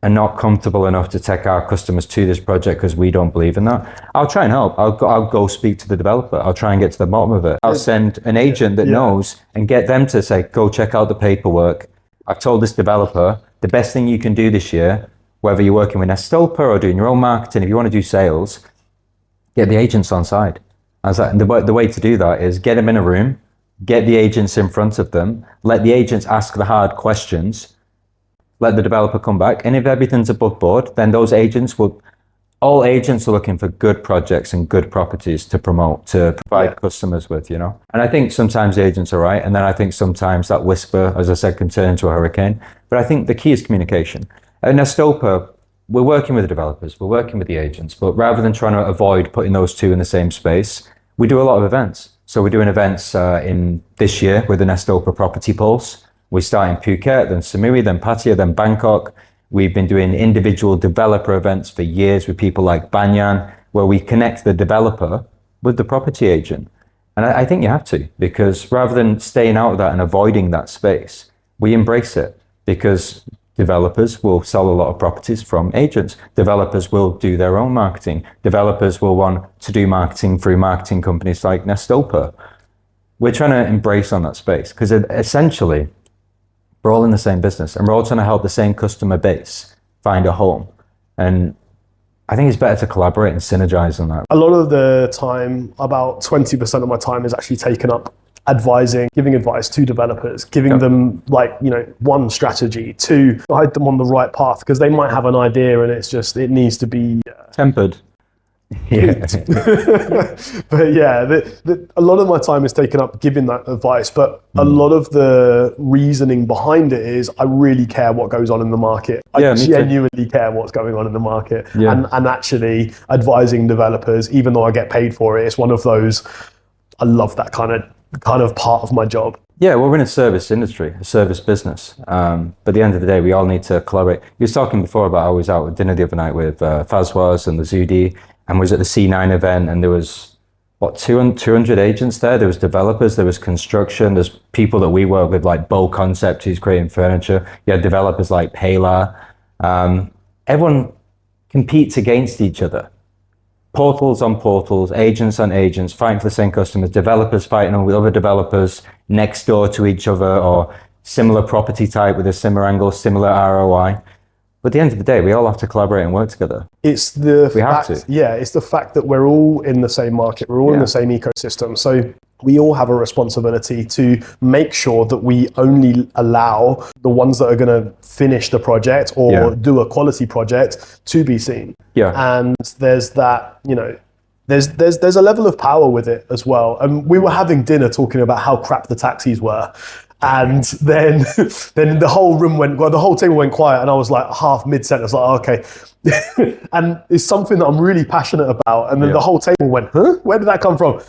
are not comfortable enough to take our customers to this project because we don't believe in that. I'll try and help. I'll go speak to the developer. I'll try and get to the bottom of it. I'll send an agent that knows and get them to say, go check out the paperwork. I've told this developer, the best thing you can do this year, whether you're working with Nestopa or doing your own marketing, if you want to do sales, get the agents on side. And the way to do that is get them in a room, get the agents in front of them, let the agents ask the hard questions, let the developer come back. And if everything's above board, then all agents are looking for good projects and good properties to promote, to provide customers with, And I think sometimes the agents are right. And then I think sometimes that whisper, as I said, can turn into a hurricane. But I think the key is communication. At Nestopa, we're working with the developers, we're working with the agents, but rather than trying to avoid putting those two in the same space, we do a lot of events. So we're doing events in this year with the Nestopa Property Pulse. We start in Phuket, then Samiri, then Pattaya, then Bangkok. We've been doing individual developer events for years with people like Banyan, where we connect the developer with the property agent. And I think you have to, because rather than staying out of that and avoiding that space, we embrace it, because developers will sell a lot of properties from agents. Developers will do their own marketing. Developers will want to do marketing through marketing companies like Nestopa. We're trying to embrace on that space, because essentially, we're all in the same business and we're all trying to help the same customer base find a home. And I think it's better to collaborate and synergize on that. A lot of the time, about 20% of my time is actually taken up advising, giving advice to developers, giving them one strategy, two, guide them on the right path, because they might have an idea and it needs to be tempered. Yeah. But yeah, a lot of my time is taken up giving that advice, but a lot of the reasoning behind it is I really care what goes on in the market. I genuinely care what's going on in the market. Yeah. And actually advising developers, even though I get paid for it, it's one of those, I love that kind of part of my job. Yeah, well, we're in a service industry, a service business. But at the end of the day, we all need to collaborate. You were talking before about I was out at dinner the other night with Fazwaz and the Zudi, and was at the C9 event, and there was, 200 agents there. There was developers, there was construction, there's people that we work with, like Bo Concept, who's creating furniture. You had developers like Palar. Everyone competes against each other. Portals on portals, agents on agents, fighting for the same customers, developers fighting with other developers next door to each other, or similar property type with a similar angle, similar ROI. But at the end of the day, we all have to collaborate and work together. It's the fact that we're all in the same market, we're all in the same ecosystem. So we all have a responsibility to make sure that we only allow the ones that are going to finish the project or do a quality project to be seen. Yeah. And there's that, there's a level of power with it as well. And we were having dinner talking about how crap the taxis were. And then the whole table went quiet, and I was like half mid-sentence, like, okay. And it's something that I'm really passionate about. And then the whole table went, huh? Where did that come from?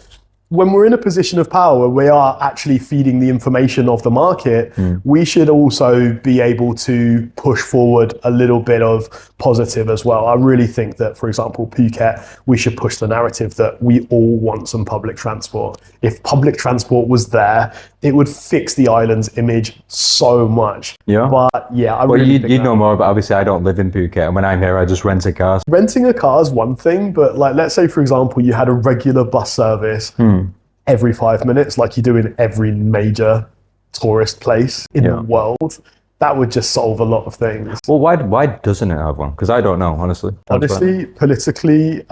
When we're in a position of power where we are actually feeding the information of the market, we should also be able to push forward a little bit of positive as well. I really think that, for example, Phuket, we should push the narrative that we all want some public transport. If public transport was there, it would fix the island's image so much. Yeah. But yeah, I really think you know more, but obviously I don't live in Phuket, and when I'm here, I just rent a car. Renting a car is one thing, but let's say, for example, you had a regular bus service every 5 minutes, like you do in every major tourist place in the world. That would just solve a lot of things. Well, why doesn't it have one? Because I don't know, honestly. Politically,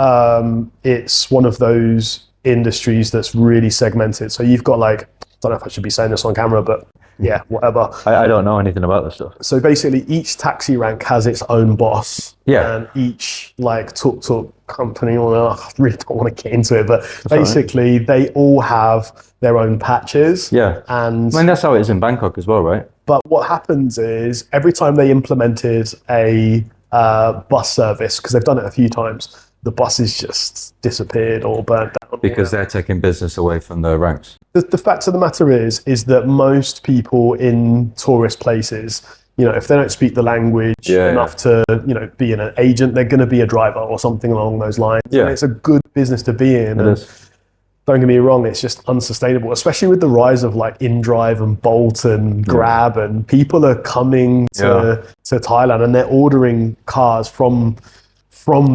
it's one of those industries that's really segmented. So you've got I don't know if I should be saying this on camera, but yeah, whatever. I don't know anything about this stuff. So basically each taxi rank has its own boss. Yeah. And each tuk-tuk company, I really don't want to get into it, but basically they all have their own patches. Yeah. And that's how it is in Bangkok as well, right? But what happens is every time they implemented a bus service, because they've done it a few times, the buses just disappeared or burnt down. Because they're taking business away from the ranks. The fact of the matter is that most people in tourist places, if they don't speak the language enough to, be an agent, they're going to be a driver or something along those lines. Yeah. And it's a good business to be in. It is. Don't get me wrong, it's just unsustainable, especially with the rise of InDrive and Bolt and Grab, and people are coming to Thailand and they're ordering cars from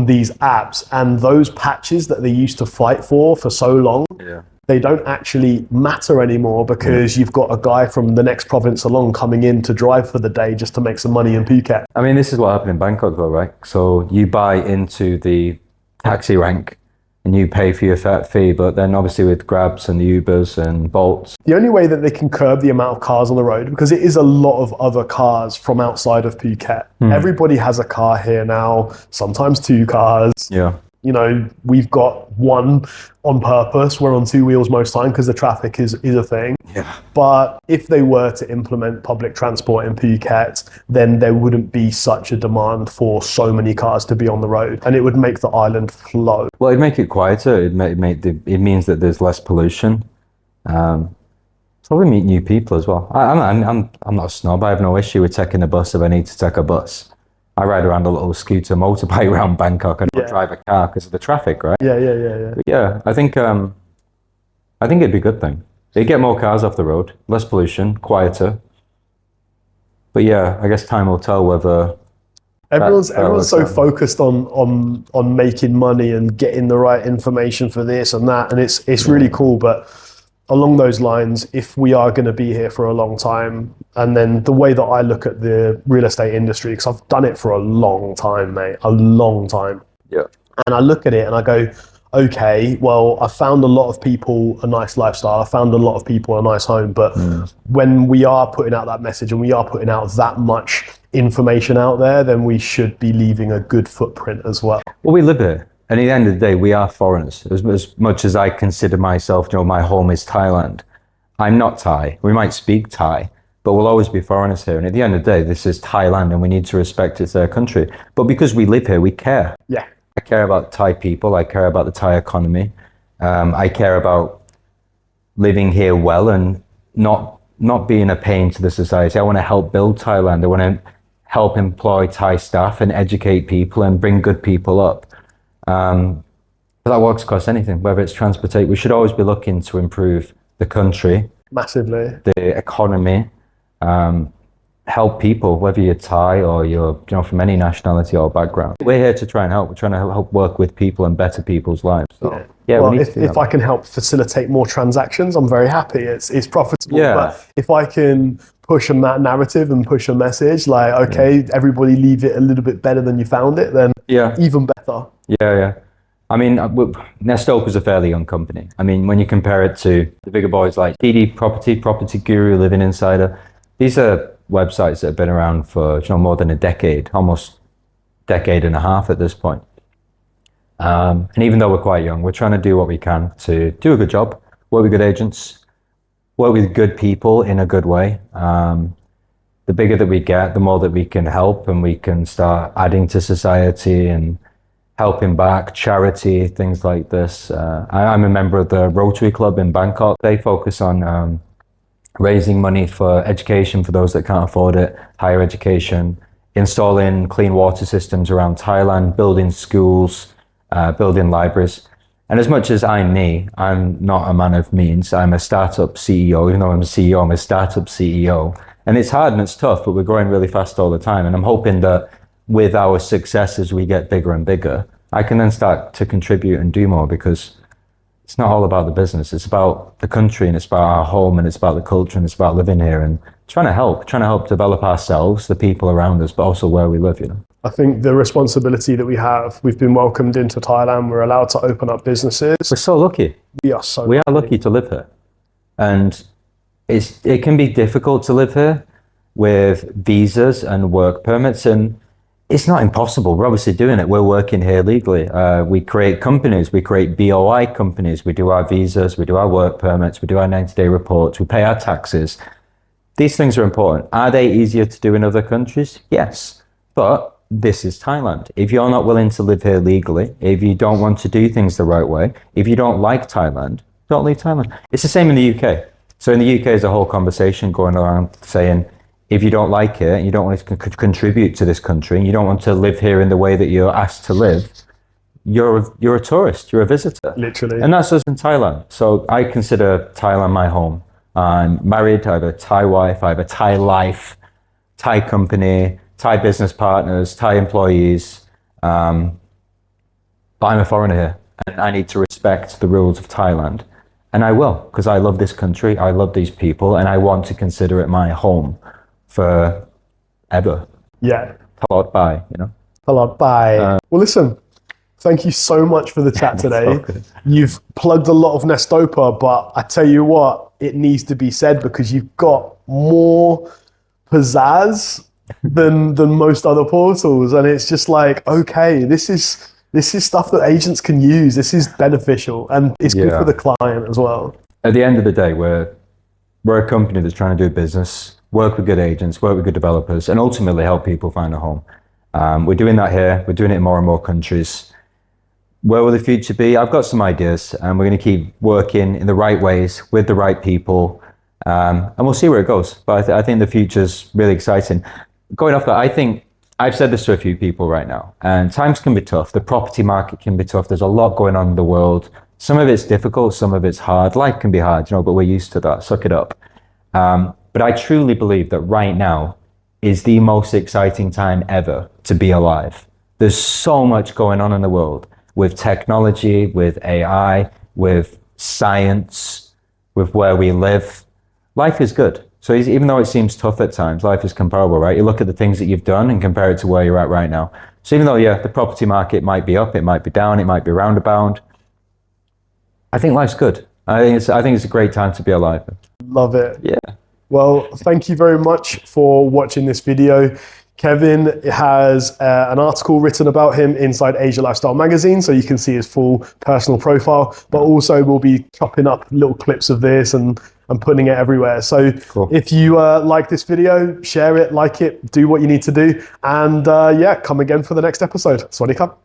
these apps, and those patches that they used to fight for so long, they don't actually matter anymore, because you've got a guy from the next province along coming in to drive for the day just to make some money in Phuket. I mean, this is what happened in Bangkok though, right? So you buy into the taxi rank and you pay for your fee, but then obviously with Grabs and the Ubers and Bolts. The only way that they can curb the amount of cars on the road, because it is a lot of other cars from outside of Phuket. Everybody has a car here now, sometimes two cars. Yeah. We've got one on purpose. We're on two wheels most time because the traffic is a thing. Yeah. But if they were to implement public transport in Phuket, then there wouldn't be such a demand for so many cars to be on the road, and it would make the island flow. Well, it'd make it quieter. It means that there's less pollution. Probably meet new people as well. I'm not a snob. I have no issue with taking a bus if I need to take a bus. I ride around a little scooter motorbike around Bangkok. I don't drive a car because of the traffic, right? Yeah. But yeah, I think it'd be a good thing. They get more cars off the road, less pollution, quieter. But yeah, I guess time will tell whether everyone's so focused on making money and getting the right information for this and that, and it's really cool. But along those lines, if we are going to be here for a long time, and then the way that I look at the real estate industry, because I've done it for a long time, mate, a long time. Yeah. And I look at it and I go, okay, well, I found a lot of people a nice lifestyle. I found a lot of people a nice home. But when we are putting out that message and we are putting out that much information out there, then we should be leaving a good footprint as well. Well, we live here. And at the end of the day, we are foreigners. As much as I consider myself, my home is Thailand, I'm not Thai. We might speak Thai, but we'll always be foreigners here. And at the end of the day, this is Thailand and we need to respect it's their country. But because we live here, we care. Yeah. I care about Thai people. I care about the Thai economy. I care about living here well and not being a pain to the society. I want to help build Thailand. I want to help employ Thai staff and educate people and bring good people up. That works across anything, whether it's transportation. We should always be looking to improve the country, massively, the economy, help people, whether you're Thai or you're from any nationality or background. We're here to try and help. We're trying to help work with people and better people's lives. So, well, if I can help facilitate more transactions, I'm very happy. It's profitable. Yeah. But if I can push a narrative and push a message like, okay, everybody leave it a little bit better than you found it, then even better. Yeah. I mean, Nestopa is a fairly young company. I mean, when you compare it to the bigger boys like PD Property Guru, Living Insider, these are websites that have been around for more than a decade, almost decade and a half at this point. And even though we're quite young, we're trying to do what we can to do a good job, work with good agents, work with good people in a good way. The bigger that we get, the more that we can help and we can start adding to society and helping back, charity, things like this. I'm a member of the Rotary Club in Bangkok. They focus on raising money for education for those that can't afford it, higher education, installing clean water systems around Thailand, building schools, building libraries. And as much as I'm me, I'm not a man of means. I'm a startup CEO. Even though I'm a CEO, I'm a startup CEO. And it's hard and it's tough, but we're growing really fast all the time. And I'm hoping that with our success as we get bigger and bigger, I can then start to contribute and do more, because it's not all about the business. It's about the country and it's about our home and it's about the culture and it's about living here and trying to help develop ourselves, the people around us, but also where we live, I think the responsibility that we have, we've been welcomed into Thailand. We're allowed to open up businesses. We're so lucky. We are lucky to live here. And it can be difficult to live here with visas and work permits, and it's not impossible. We're obviously doing it. We're working here legally. We create companies. We create BOI companies. We do our visas. We do our work permits. We do our 90-day reports. We pay our taxes. These things are important. Are they easier to do in other countries? Yes. But this is Thailand. If you're not willing to live here legally, if you don't want to do things the right way, if you don't like Thailand, don't leave Thailand. It's the same in the UK. So in the UK, there's a whole conversation going around saying, if you don't like it and you don't want to contribute to this country and you don't want to live here in the way that you're asked to live, you're a tourist, you're a visitor. Literally. And that's us in Thailand. So I consider Thailand my home. I'm married, I have a Thai wife, I have a Thai life, Thai company, Thai business partners, Thai employees. But I'm a foreigner here and I need to respect the rules of Thailand. And I will, because I love this country, I love these people, and I want to consider it my home forever. Yeah. Followed by, Followed by. Well, listen, thank you so much for the chat today. You've plugged a lot of Nestopa, but I tell you what, it needs to be said because you've got more pizzazz than most other portals. And it's just like, okay, this is stuff that agents can use. This is beneficial and it's good for the client as well. At the end of the day, we're a company that's trying to do business, work with good agents, work with good developers, and ultimately help people find a home. We're doing that here. We're doing it in more and more countries. Where will the future be? I've got some ideas, and we're going to keep working in the right ways with the right people, and we'll see where it goes. But I think the future's really exciting. Going off that, I think I've said this to a few people right now, and times can be tough. The property market can be tough. There's a lot going on in the world. Some of it's difficult, some of it's hard. Life can be hard, but we're used to that. Suck it up. But I truly believe that right now is the most exciting time ever to be alive. There's so much going on in the world with technology, with AI, with science, with where we live. Life is good. So even though it seems tough at times, life is comparable, right? You look at the things that you've done and compare it to where you're at right now. So even though, yeah, the property market might be up, it might be down, it might be roundabout, I think life's good. I think it's a great time to be alive. Love it. Yeah. Well, thank you very much for watching this video. Kevin has an article written about him inside Asia Lifestyle Magazine, so you can see his full personal profile, but also we'll be chopping up little clips of this and putting it everywhere. So Cool. If you like this video, share it, like it, do what you need to do, and yeah, come again for the next episode. Swadee Cup.